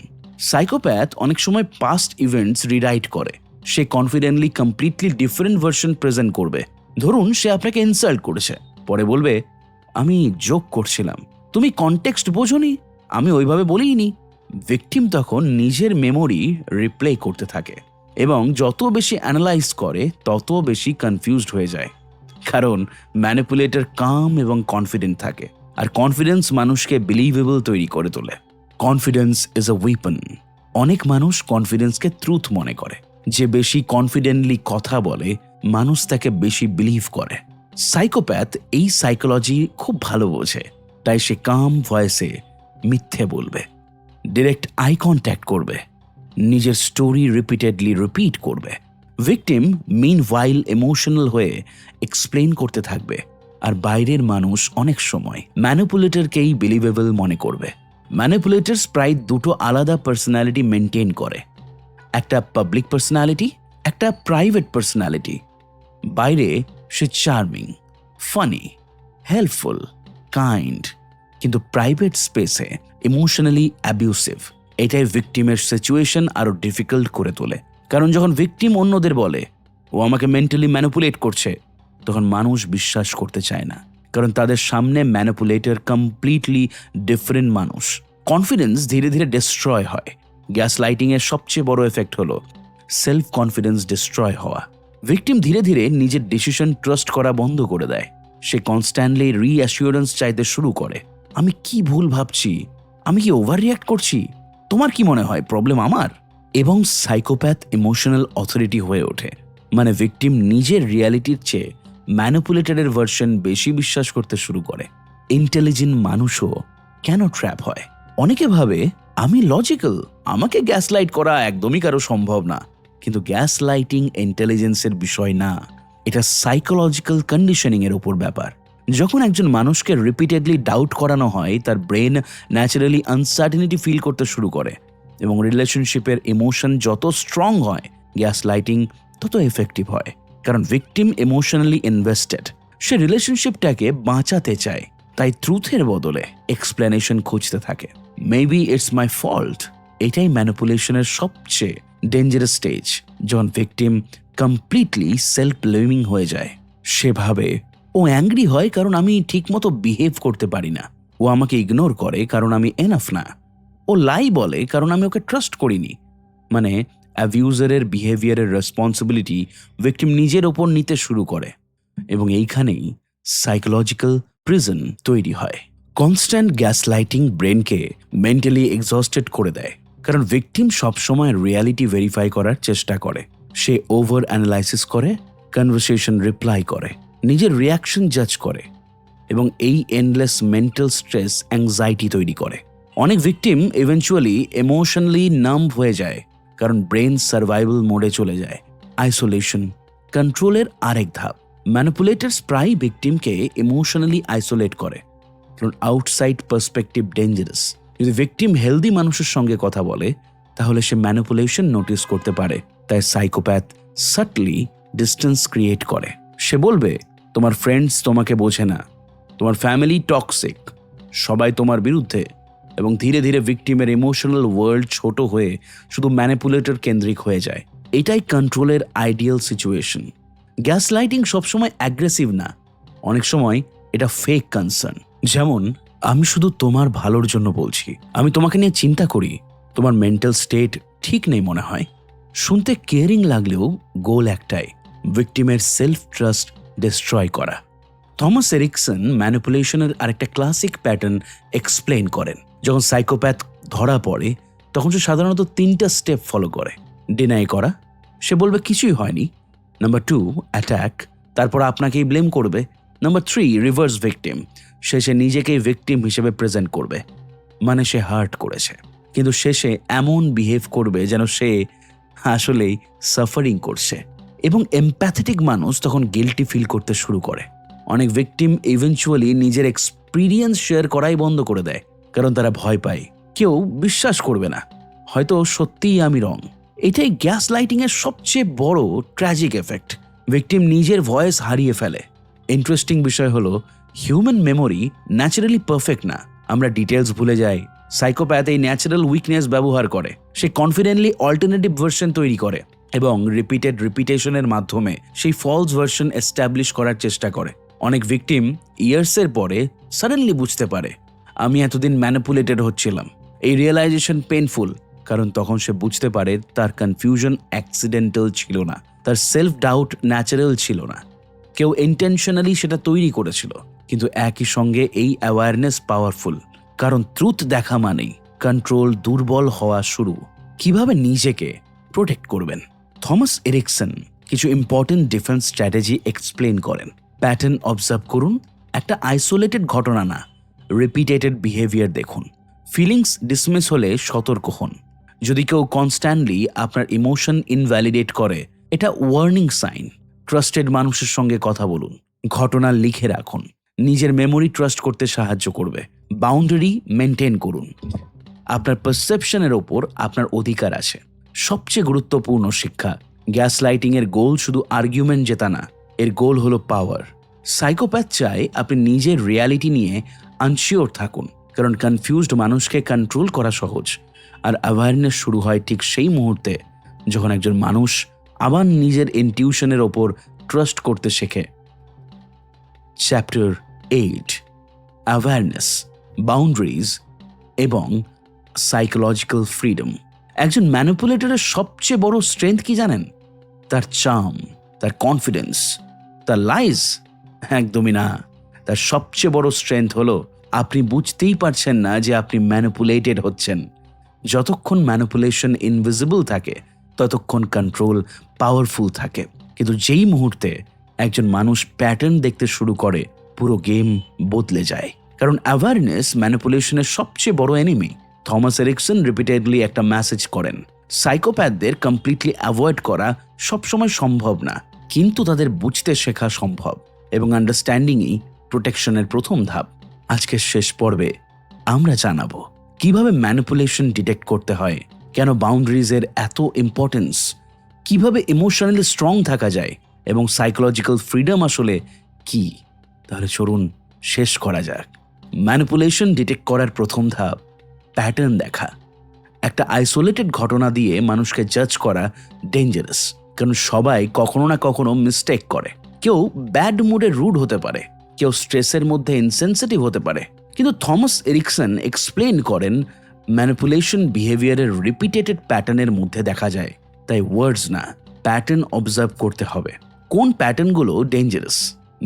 Speaker 1: সাইকোপ্যাথ অনেক সময় পাস্ট ইভেন্টস রিরাইট করে। সে confidently completely different version present করবে। ধরুন সে আপনাকে ইনসাল্ট করেছে, পরে বলবে, আমি জোক করছিলাম, তুমি কনটেক্সট বোঝোনি, আমি ওইভাবে বলিনি। ভিকটিম তখন নিজের মেমোরি রিপ্লে করতে থাকে, এবং যত বেশি অ্যানালাইজ করে তত বেশি কনফিউজড হয়ে যায়। কারণ ম্যানিপুলেটর কাম এবং কনফিডেন্ট থাকে, আর কনফিডেন্স মানুষকে বিলিভেবল তৈরি করে তোলে। Confidence is a weapon. অনেক মানুষ কনফিডেন্সকে ট্রুথ মনে করে। যে বেশি কনফিডেন্টলি কথা বলে, মানুষ তাকে বেশি বিলিভ করে। সাইকোপ্যাথ এই সাইকোলজি খুব ভালো বোঝে, তাই সে কাম ভয়েসে মিথ্যে বলবে, ডিরেক্ট আই কন্ট্যাক্ট করবে, নিজের স্টোরি রিপিটেডলি রিপিট করবে। ভিকটিম মিনওয়াইল ইমোশনাল হয়ে এক্সপ্লেইন করতে থাকবে, আর বাইরের মানুষ অনেক সময় ম্যানিপুলেটরকেই বিলিভেবল মনে করবে। ম্যানিপুলেটরস প্রায় দুটো আলাদা পার্সোনালিটি মেনটেন করে, একটা পাবলিক পার্সোনালিটি, একটা প্রাইভেট পার্সোনালিটি। বাইরে সে চার্মিং, ফানি, হেল্পফুল, কাইন্ড, কিন্তু প্রাইভেট স্পেসে ইমোশনালি অ্যাবিউসিভ। এটাই ভিকটিমের সিচুয়েশন আরো ডিফিকাল্ট করে তোলে। কারণ যখন ভিকটিম অন্যদের বলে ও আমাকে মেন্টালি ম্যানিপুলেট করছে, তখন মানুষ বিশ্বাস করতে চায় না, কারণ তাদের সামনে ম্যানিপুলেটর কমপ্লিটলি ডিফারেন্ট মানুষ। কনফিডেন্স ধীরে ধীরে ডিস্ট্রয় হয়। গ্যাস লাইটিং এর সবচেয়ে বড় এফেক্ট হলো সেলফ কনফিডেন্স ডিস্ট্রয় হওয়া। ভিকটিম ধীরে ধীরে নিজের ডিসিশন ট্রাস্ট করা বন্ধ করে দেয়। সে কনস্ট্যান্টলি রিঅ্যাসিওরেন্স চাইতে শুরু করে, আমি কি ভুল ভাবছি, আমি কি ওভার রিয়াক্ট করছি? তোমার কি মনে হয় প্রবলেম আমার? এবং সাইকোপ্যাথ ইমোশনাল অথরিটি হয়ে ওঠে। মানে ভিকটিম নিজের রিয়ালিটির চেয়ে ম্যানিপুলেটরের ভার্সন বেশি বিশ্বাস করতে শুরু করে। ইন্টেলিজেন্ট মানুষও কেন ট্র্যাপ হয়? অনেকে ভাবে আমি লজিক্যাল, আমাকে গ্যাসলাইট করা একদমই কারো সম্ভব না। কিন্তু গ্যাসলাইটিং ইন্টেলিজেন্সের বিষয় না, এটা সাইকোলজিক্যাল কন্ডিশনিং এর উপর ব্যাপার। যখন একজন মানুষকে রিপিটেডলি ডাউট করানো হয়, তার ব্রেন ন্যাচারালি আনসার্টেনিটি ফিল করতে শুরু করে, এবং রিলেশনশিপের ইমোশন যত স্ট্রং হয়, গ্যাসলাইটিং তত এফেক্টিভ হয়। কারণ ভিকটিম ইমোশনালি ইনভেস্টেড, সে রিলেশনশিপটাকে বাঁচাতে চায়, তাই ট্রুথের বদলে এক্সপ্লেনেশন খুঁজতে থাকে। মেবি ইটস মাই ফল্ট, এটাই ম্যানিপুলেশনের সবচেয়ে ডেঞ্জারাস স্টেজ, যখন ভিকটিম কমপ্লিটলি সেলফ ব্লেমিং হয়ে যায়। সে ভাবে ও অ্যাংরি হয় কারণ আমি ঠিকমতো বিহেভ করতে পারি না, ও আমাকে ইগনোর করে কারণ আমি এনাফ না, ও লাই বলে কারণ আমি ওকে ট্রাস্ট করিনি। মানে অ্যাবিউজারের বিহেভিয়ারের রেসপন্সিবিলিটি ভিকটিম নিজের ওপর নিতে শুরু করে, এবং এইখানেই সাইকোলজিক্যাল প্রিজন তৈরি হয়। কনস্ট্যান্ট গ্যাসলাইটিং ব্রেনকে মেন্টালি এক্সস্টেড করে দেয়, কারণ ভিকটিম সবসময় রিয়ালিটি ভেরিফাই করার চেষ্টা করে। সে ওভার অ্যানালাইসিস করে, কনভারসেশন রিপ্লাই করে, নিজের রিয়াকশন জাজ করে, এবং এই এন্ডলেস মেন্টাল স্ট্রেস অ্যাংজাইটি তৈরি করে। অনেক ভিকটিম ইভেনচুয়ালি ইমোশনালি নাম্ব হয়ে যায়, কারণ ব্রেন সার্ভাইভাল মোডে চলে যায়। আইসোলেশন কন্ট্রোলের আরেক ধাপ। ম্যানিপুলেটরস প্রায় ভিকটিমকে ইমোশনালি আইসোলেট করে, কারণ আউটসাইড পার্সপেক্টিভ ডেঞ্জারাস। যদি ভিকটিম হেলদি মানুষের সঙ্গে কথা বলে, তাহলে সে ম্যানিপুলেশন নোটিস করতে পারে। তাই সাইকোপ্যাথ সাটলি ডিস্টেন্স ক্রিয়েট করে। সে বলবে, তোমার ফ্রেন্ডস তোমাকে বোঝে না, তোমার ফ্যামিলি টক্সিক, সবাই তোমার বিরুদ্ধে, এবং ধীরে ধীরে ভিকটিমের ইমোশনাল ওয়ার্ল্ড ছোট হয়ে শুধু ম্যানিপুলেটর কেন্দ্রিক হয়ে যায়। এটাই কন্ট্রোলের আইডিয়াল সিচুয়েশন। গ্যাসলাইটিং সবসময় অ্যাগ্রেসিভ না, অনেক সময় এটা ফেক কনসার্ন। যেমন, আমি শুধু তোমার ভালোর জন্য বলছি, আমি তোমাকে নিয়ে চিন্তা করি, তোমার মেন্টাল স্টেট ঠিক নেই মনে হয়। শুনতে কেয়ারিং লাগলেও গোল একটাই, ভিকটিমের সেলফ ট্রাস্ট ডিস্ট্রয় করা। থমাস এরিকসন ম্যানিপুলেশনের আরেকটা ক্লাসিক প্যাটার্ন এক্সপ্লেইন করেন। যখন সাইকোপ্যাথ ধরা পড়ে, তখন সে সাধারণত 3টা স্টেপ ফলো করে। ডিনাই করা, সে বলবে কিছুই হয়নি। নাম্বার 2, অ্যাটাক, তারপর আপনাকেই ব্লেম করবে। নাম্বার 3, রিভার্স ভিকটিম, সে নিজেকেই ভিকটিম হিসেবে প্রেজেন্ট করবে, মানে সে হার্ট করেছে, কিন্তু শেষে এমন বিহেভ করবে যেন সে আসলেই সাফারিং করছে। এবং এমপ্যাথেটিক মানুষ তখন গিল্টি ফিল করতে শুরু করে। অনেক ভিকটিম ইভেনচুয়ালি নিজের এক্সপিরিয়েন্স শেয়ার করাই বন্ধ করে দেয়, কারণ তারা ভয় পায় কেউ বিশ্বাস করবে না, হয়তো সত্যিই আমি রং। এটাই গ্যাস লাইটিং এর সবচেয়ে বড় ট্র্যাজিক এফেক্ট। ভিকটিম নিজের ভয়েস হারিয়ে ফেলে। ইন্টারেস্টিং বিষয় হলো, হিউম্যান মেমোরি ন্যাচারালি পারফেক্ট না, আমরা ডিটেলস ভুলে যাই। সাইকোপ্যাথ এই ন্যাচারাল উইকনেস ব্যবহার করে। সে কনফিডেন্টলি অল্টারনেটিভ ভার্সন তৈরি করে, এবং রিপিটেশনের মাধ্যমে সেই ফলস ভার্সন এস্টাবলিশ করার চেষ্টা করে। অনেক ভিকটিম ইয়ার্সের পরে সাডেনলি বুঝতে পারে, আমি এতদিন ম্যানিপুলেটেড হচ্ছিলাম। এই রিয়েলাইজেশন পেইনফুল, কারণ তখন সে বুঝতে পারে তার কনফিউশন অ্যাক্সিডেন্টাল ছিল না, তার সেলফ ডাউট ন্যাচারাল ছিল না, কেউ ইন্টেনশনালি সেটা তৈরি করেছিল। কিন্তু একই সঙ্গে এই অ্যাওয়ারনেস পাওয়ারফুল, কারণ ট্রুথ দেখা মানেই কন্ট্রোল দুর্বল হওয়া শুরু। কিভাবে নিজেকে প্রোটেক্ট করবেন? থমাস এরিকসন কিছু ইম্পর্টেন্ট ডিফেন্স স্ট্র্যাটেজি এক্সপ্লেন করেন। প্যাটার্ন অবজার্ভ করুন, একটা আইসোলেটেড ঘটনা না, রিপিটেটেড বিহেভিয়ার দেখুন। ফিলিংস ডিসমিস হলে সতর্ক হন। যদি কেউ কনস্ট্যান্টলি আপনার ইমোশন ইনভ্যালিডেট করে, এটা ওয়ার্নিং সাইন। ট্রাস্টেড মানুষের সঙ্গে কথা বলুন, ঘটনা লিখে রাখুন, নিজের মেমোরি ট্রাস্ট করতে সাহায্য করবে। বাউন্ডারি মেনটেন করুন, আপনার পারসেপশনের ওপর আপনার অধিকার আছে। সবচেয়ে গুরুত্বপূর্ণ শিক্ষা, গ্যাস লাইটিং এর গোল শুধু আর্গুমেন্ট জেতা না, এর গোল হলো পাওয়ার। সাইকোপ্যাথ চায় আপনি নিজের রিয়ালিটি নিয়ে আনশিওর থাকুন, কারণ কনফিউজড মানুষকে কন্ট্রোল করা সহজ। আর অ্যাওয়ারনেস শুরু হয় ঠিক সেই মুহূর্তে যখন একজন মানুষ আবার নিজের ইনটিউশনের ওপর ট্রাস্ট করতে শেখে। চ্যাপ্টার 8, অ্যাওয়ারনেস, বাউন্ডারিজ এবং সাইকোলজিক্যাল ফ্রিডম। একজন ম্যানিপুলেটরের সবচেয়ে বড় স্ট্রেংথ কি জানেন? তার চার্ম, তার কনফিডেন্স, তার লাইজ? একদমই না। তার সবচেয়ে বড় স্ট্রেংথ হলো আপনি বুঝতেই পারছেন না যে আপনি ম্যানিপুলেটেড হচ্ছেন। যতক্ষণ ম্যানিপুলেশন ইনভিজিবল থাকে ততক্ষণ কন্ট্রোল পাওয়ারফুল থাকে। কিন্তু যেই মুহূর্তে একজন মানুষ প্যাটার্ন দেখতে শুরু করে, পুরো গেম বদলে যায়। কারণ অ্যাওয়ারনেস ম্যানিপুলেশনের সবচেয়ে বড় এনিমি। থমাস এরিকসন রিপিটেডলি একটা মেসেজ করেন, সাইকোপ্যাথদের কমপ্লিটলি অ্যাভয়েড করা সবসময় সম্ভব না, কিন্তু তাদের বুঝতে শেখা সম্ভব, এবং আন্ডারস্ট্যান্ডিংই প্রোটেকশনের প্রথম ধাপ। আজকের শেষ পর্বে আমরা জানাবো কিভাবে ম্যানিপুলেশন ডিটেক্ট করতে হয়, কেন বাউন্ডারিজের এত ইম্পর্টেন্স, কিভাবে ইমোশনালি স্ট্রং থাকা যায়, এবং সাইকোলজিক্যাল ফ্রিডম আসলে কি। তাহলে চলুন শেষ করা যাক। ম্যানিপুলেশন ডিটেক্ট করার প্রথম ধাপ প্যাটার্ন দেখা। একটা আইসোলেটেড ঘটনা দিয়ে মানুষকে জাজ করা ডেঞ্জারাস, কারণ সবাই কখনো না কখনো মিস্টেক করে। কেউ ব্যাড মুডে রুড হতে পারে, কেউ স্ট্রেসের মধ্যে ইনসেনসিটিভ হতে পারে। কিন্তু থমাস এরিকসন এক্সপ্লেন করেন ম্যানিপুলেশন বিহেভিয়ারের রিপিটেটেড প্যাটার্নের মধ্যে দেখা যায়। তাই ওয়ার্ডস না, প্যাটার্ন অবজার্ভ করতে হবে। কোন প্যাটার্নগুলো ডেঞ্জারাস?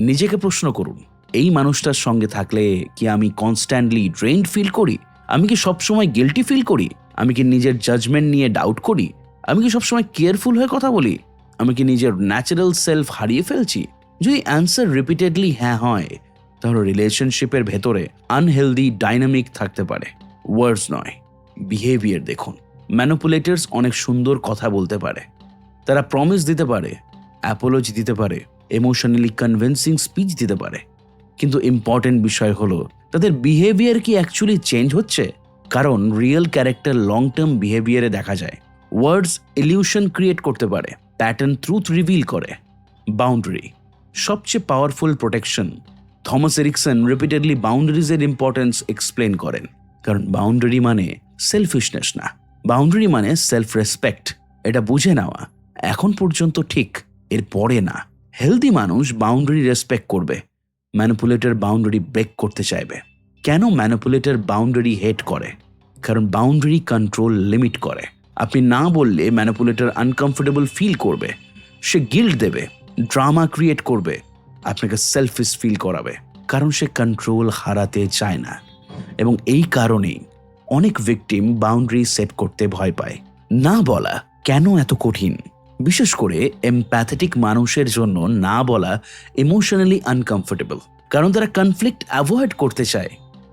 Speaker 1: নিজেকে প্রশ্ন করুন, এই মানুষটার সঙ্গে থাকলে কি আমি কনস্ট্যান্টলি ড্রেইনড ফিল করি? আমি কি সবসময় গিল্টি ফিল করি? আমি কি নিজের জাজমেন্ট নিয়ে ডাউট করি? আমি কি সবসময় কেয়ারফুল হয়ে কথা বলি? আমি কি নিজের ন্যাচারাল সেলফ হারিয়ে ফেলছি? যদি অ্যান্সার রিপিটেডলি হ্যাঁ হয়, তাহলে রিলেশনশিপের ভেতরে আনহেলদি ডাইনামিক থাকতে পারে। ওয়ার্ডস নয়, বিহেভিয়ার দেখুন। ম্যানিপুলেটার্স অনেক সুন্দর কথা বলতে পারে, তারা প্রমিস দিতে পারে, অ্যাপোলজি দিতে পারে, ইমোশনালি কনভিন্সিং স্পিচ দিতে পারে, কিন্তু ইম্পর্টেন্ট বিষয় হলো তাদের বিহেভিয়ার কি অ্যাকচুয়ালি চেঞ্জ হচ্ছে? কারণ রিয়েল ক্যারেক্টার লং টার্ম বিহেভিয়ারে দেখা যায়। ওয়ার্ডস ইলিউশন ক্রিয়েট করতে পারে, প্যাটার্ন ট্রুথ রিভিল করে। বাউন্ডারি সবচেয়ে powerful protection. Thomas Erikson repeatedly বাউন্ডারিজের ইম্পর্টেন্স এক্সপ্লেন করেন, কারণ বাউন্ডারি মানে সেলফিশনেস না, বাউন্ডারি মানে সেলফ রেসপেক্ট। এটা বুঝে নেওয়া এখন পর্যন্ত ঠিক, এর পরে না। হেলদি মানুষ বাউন্ডারি রেসপেক্ট করবে, ম্যানিপুলেটর বাউন্ডারি ব্রেক করতে চাইবে। কেন ম্যানিপুলেটর বাউন্ডারি হেট করে? কারণ বাউন্ডারি কন্ট্রোল লিমিট করে। আপনি না বললে ম্যানিপুলেটর আনকমফোর্টেবল ফিল করবে, সে গিল্ট দেবে, ড্রামা ক্রিয়েট করবে, আপনাকে সেলফিশ ফিল করাবে, কারণ সে কন্ট্রোল হারাতে চায় না। এবং এই কারণেই অনেক ভিকটিম বাউন্ডারি সেট করতে ভয় পায়। না বলা কেন এত কঠিন? বিশেষ করে এমপ্যাথেটিক মানুষের জন্য না বলা ইমোশনালি আনকমফোর্টেবল, কারণ তারা কনফ্লিক্ট অ্যাভয়েড করতে চায়,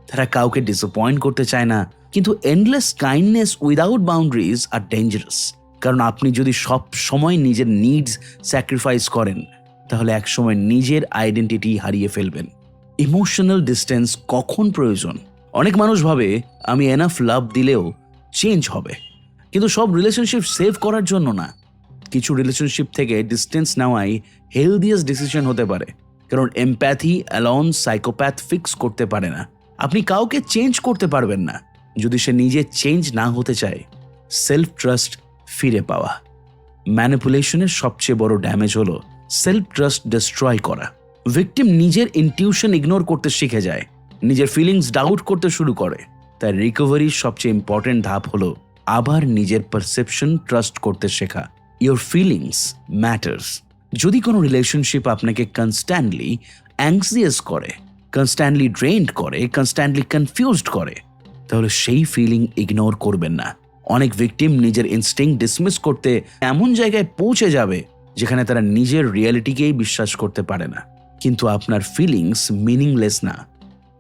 Speaker 1: তারা কাউকে ডিসঅ্যাপয়েন্ট করতে চায় না। কিন্তু এন্ডলেস কাইন্ডনেস উইদাউট বাউন্ডারিজ আর ডেঞ্জারাস, কারণ আপনি যদি সব সময় নিজের নিডস স্যাক্রিফাইস করেন, তাহলে একসময় নিজের আইডেন্টিটি হারিয়ে ফেলবেন। ইমোশনাল ডিস্টেন্স কখন প্রয়োজন? অনেক মানুষ ভাবে আমি এনাফ লাভ দিলেও চেঞ্জ হবে, কিন্তু সব রিলেশনশিপ সেভ করার জন্য না। কিছু রিলেশনশিপ থেকে ডিস্টেন্স নেওয়াই হেলদিয়েস্ট ডিসিশন হতে পারে, কারণ এমপ্যাথি অ্যালন সাইকোপ্যাথ ফিক্স করতে পারে না। আপনি কাউকে চেঞ্জ করতে পারবেন না যদি সে নিজে চেঞ্জ না হতে চায়। সেলফ ট্রাস্ট ফিরে পাওয়া। ম্যানিপুলেশনের সবচেয়ে বড় ড্যামেজ হলো সেলফ ট্রাস্ট ডিস্ট্রয় করা। ভিকটিম নিজের ইনটিউশন ইগনোর করতে শিখে যায়, নিজের ফিলিংস ডাউট করতে শুরু করে। তাই রিকভারির সবচেয়ে ইম্পর্টেন্ট ধাপ হলো আবার নিজের পারসেপশন ট্রাস্ট করতে শেখা। Your feelings matters. যদি কোনো রিলেশনশিপ আপনাকে কনস্ট্যান্টলি অ্যাংজিয়াস করে, কনস্ট্যান্টলি ড্রেইনড করে, কনস্ট্যান্টলি কনফিউজড করে, তাহলে সেই ফিলিং ইগনোর করবেন না। অনেক ভিকটিম নিজের ইনস্টিংক্ট ডিসমিস করতে এমন জায়গায় পৌঁছে যাবে যেখানে তারা নিজের রিয়ালিটিকেই বিশ্বাস করতে পারে না। কিন্তু আপনার ফিলিংস মিনিংলেস না।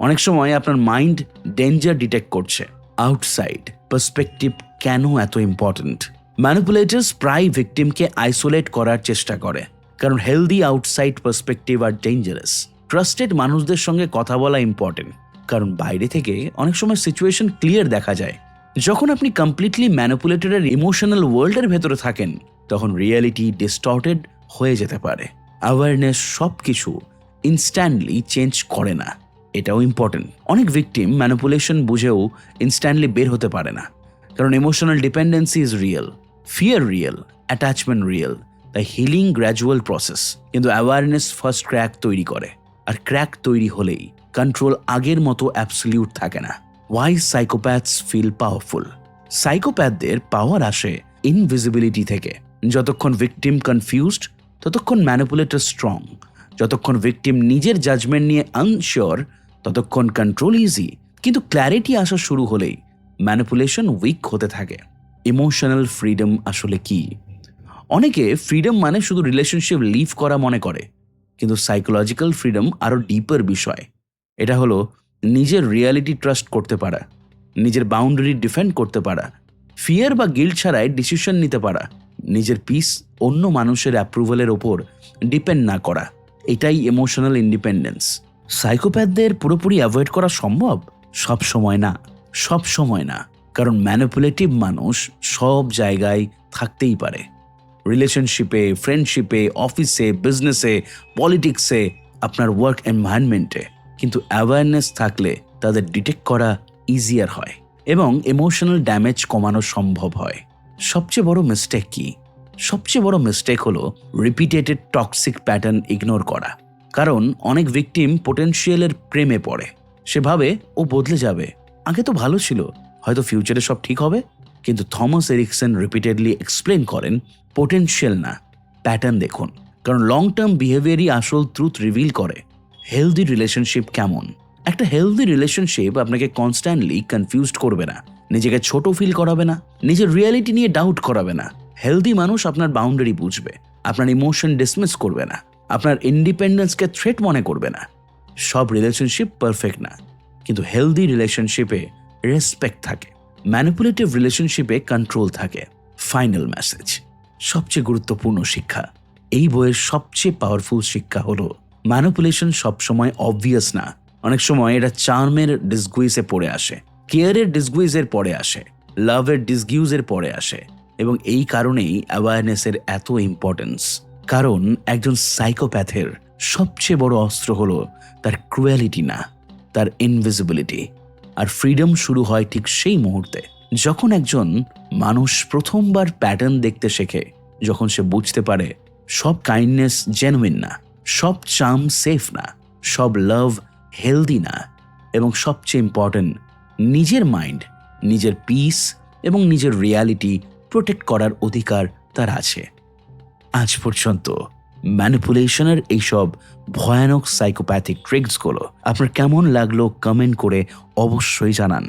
Speaker 1: অনেক সময় আপনার মাইন্ড ডেঞ্জার ডিটেক্ট করছে। আউটসাইড পার্সপেক্টিভ কেন এত ইম্পর্ট্যান্ট? ম্যানিপুলেটার্স প্রায় ভিকটিমকে আইসোলেট করার চেষ্টা করে, কারণ হেলদি আউটসাইড পার্সপেক্টিভ আর ডেঞ্জারাস। ট্রাস্টেড মানুষদের সঙ্গে কথা বলা ইম্পর্টেন্ট, কারণ বাইরে থেকে অনেক সময় সিচুয়েশন ক্লিয়ার দেখা যায়। যখন আপনি কমপ্লিটলি ম্যানিপুলেটরের ইমোশনাল ওয়ার্ল্ডের ভেতরে থাকেন, তখন রিয়েলিটি ডিস্টর্টেড হয়ে যেতে পারে। অ্যাওয়ারনেস সব কিছু ইনস্ট্যান্টলি চেঞ্জ করে না, এটাও ইম্পর্টেন্ট। অনেক ভিকটিম ম্যানিপুলেশন বুঝেও ইনস্ট্যান্টলি বের হতে পারে না, কারণ emotional dependency is real, fear real, attachment real. তাই হিলিং গ্র্যাজুয়াল প্রসেস, কিন্তু অ্যাওয়ারনেস ফার্স্ট ক্র্যাক তৈরি করে। আর ক্র্যাক তৈরি হলেই কন্ট্রোল আগের মতো অ্যাবসলিউট থাকে না। Why psychopaths feel powerful? সাইকোপ্যাথদের পাওয়ার আসে ইনভিজিবিলিটি থেকে। যতক্ষণ ভিকটিম কনফিউজড, ততক্ষণ ম্যানিপুলেটর স্ট্রং। যতক্ষণ ভিকটিম নিজের জাজমেন্ট নিয়ে আনশিওর, ততক্ষণ কন্ট্রোল ইজি, কিন্তু ক্ল্যারিটি আসা শুরু হলেই ম্যানিপুলেশন উইক হতে থাকে। ইমোশনাল ফ্রিডম আসলে কি? অনেকে ফ্রিডম মানে শুধু রিলেশনশিপ লিভ করা মনে করে, কিন্তু সাইকোলজিক্যাল ফ্রিডম আরও ডিপার বিষয়। এটা হলো নিজের রিয়ালিটি ট্রাস্ট করতে পারা, নিজের বাউন্ডারি ডিফেন্ড করতে পারা, ফিয়ার বা গিল্ট ছাড়াই ডিসিশন নিতে পারা, নিজের পিস অন্য মানুষের অ্যাপ্রুভালের ওপর ডিপেন্ড না করা। এটাই ইমোশনাল ইন্ডিপেন্ডেন্স। সাইকোপ্যাথদের পুরোপুরি অ্যাভয়েড করা সম্ভব? সব সময় না, সব সময় না, কারণ ম্যানিপুলেটিভ মানুষ সব জায়গায় থাকতেই পারে। রিলেশনশিপে, ফ্রেন্ডশিপে, অফিসে, বিজনেসে, পলিটিক্সে, আপনার ওয়ার্ক এনভায়রনমেন্টে। কিন্তু অ্যাওয়ারনেস থাকলে তাদের ডিটেক্ট করা ইজিয়ার হয় এবং ইমোশনাল ড্যামেজ কমানো সম্ভব হয়। সবচেয়ে বড় মিস্টেক কি? সবচেয়ে বড় মিস্টেক হলো রিপিটেটেড টক্সিক প্যাটার্ন ইগনোর করা। কারণ অনেক ভিকটিম পোটেনশিয়ালের প্রেমে পড়ে। সে ভাবে ও বদলে যাবে, আগে তো ভালো ছিল, হয়তো ফিউচারে সব ঠিক হবে। কিন্তু থমাস এরিকসন রিপিটেডলি এক্সপ্লেন করেন, পোটেনশিয়াল না, প্যাটার্ন দেখুন। কারণ লং টার্ম বিহেভিয়ারই আসল ট্রুথ রিভিল করে। হেলদি রিলেশনশিপ কেমন? একটা হেলদি রিলেশনশিপ আপনাকে কনস্ট্যান্টলি কনফিউজড করবে না, নিজেকে ছোট ফিল করাবে না, নিজের রিয়ালিটি নিয়ে ডাউট করাবে না। হেলদি মানুষ আপনার বাউন্ডারি বুঝবে, আপনার ইমোশন ডিসমিস করবে না, আপনার ইন্ডিপেন্ডেন্সকে থ্রেট মনে করবে না। সব রিলেশনশিপ পারফেক্ট না, কিন্তু হেলদি রিলেশনশিপে রেসপেক্ট থাকে, ম্যানিপুলেটিভ রিলেশনশিপে কন্ট্রোল থাকে। ফাইনাল মেসেজ, সবচেয়ে গুরুত্বপূর্ণ শিক্ষা, এই বইয়ের সবচেয়ে পাওয়ারফুল শিক্ষা হলো ম্যানিপুলেশন সবসময় অবভিয়াস না। অনেক সময় এটা চার্মের ডিসগুইজে পড়ে আসে, কেয়ারের ডিসগুইজের পরে আসে, লাভের ডিসগিউজের পরে আসে। এবং এই কারণেই অ্যাওয়ারনেসের এত ইম্পর্টেন্স। কারণ একজন সাইকোপ্যাথের সবচেয়ে বড় অস্ত্র হলো তার ক্রুয়েলিটি না, তার ইনভিজিবিলিটি। আর ফ্রিডম শুরু হয় ঠিক সেই মুহূর্তে যখন একজন মানুষ প্রথমবার প্যাটার্ন দেখতে শেখে, যখন সে বুঝতে পারে সব কাইন্ডনেস জেনুইন না, সব চার্ম সেফ না, সব লাভ হেলদি না, এবং সবচেয়ে ইম্পর্টেন্ট, নিজের মাইন্ড, নিজের পিস এবং নিজের রিয়ালিটি প্রোটেক্ট করার অধিকার তার আছে। আজ পর্যন্ত ম্যানিপুলেশনের এইসব ভয়ানক সাইকোপ্যাথিক ট্রিক্সগুলো আপনার কেমন লাগলো কমেন্ট করে অবশ্যই জানান।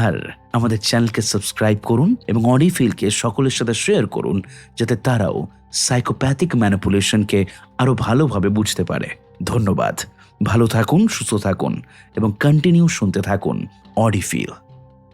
Speaker 1: আর আমাদের চ্যানেলকে সাবস্ক্রাইব করুন এবং অডিফিলকে সকলের সাথে শেয়ার করুন, যাতে তারাও সাইকোপ্যাথিক ম্যানিপুলেশনকে আরও ভালোভাবে বুঝতে পারে। ধন্যবাদ। ভালো থাকুন, সুস্থ থাকুন এবং কন্টিনিউ শুনতে থাকুন অডিফিল।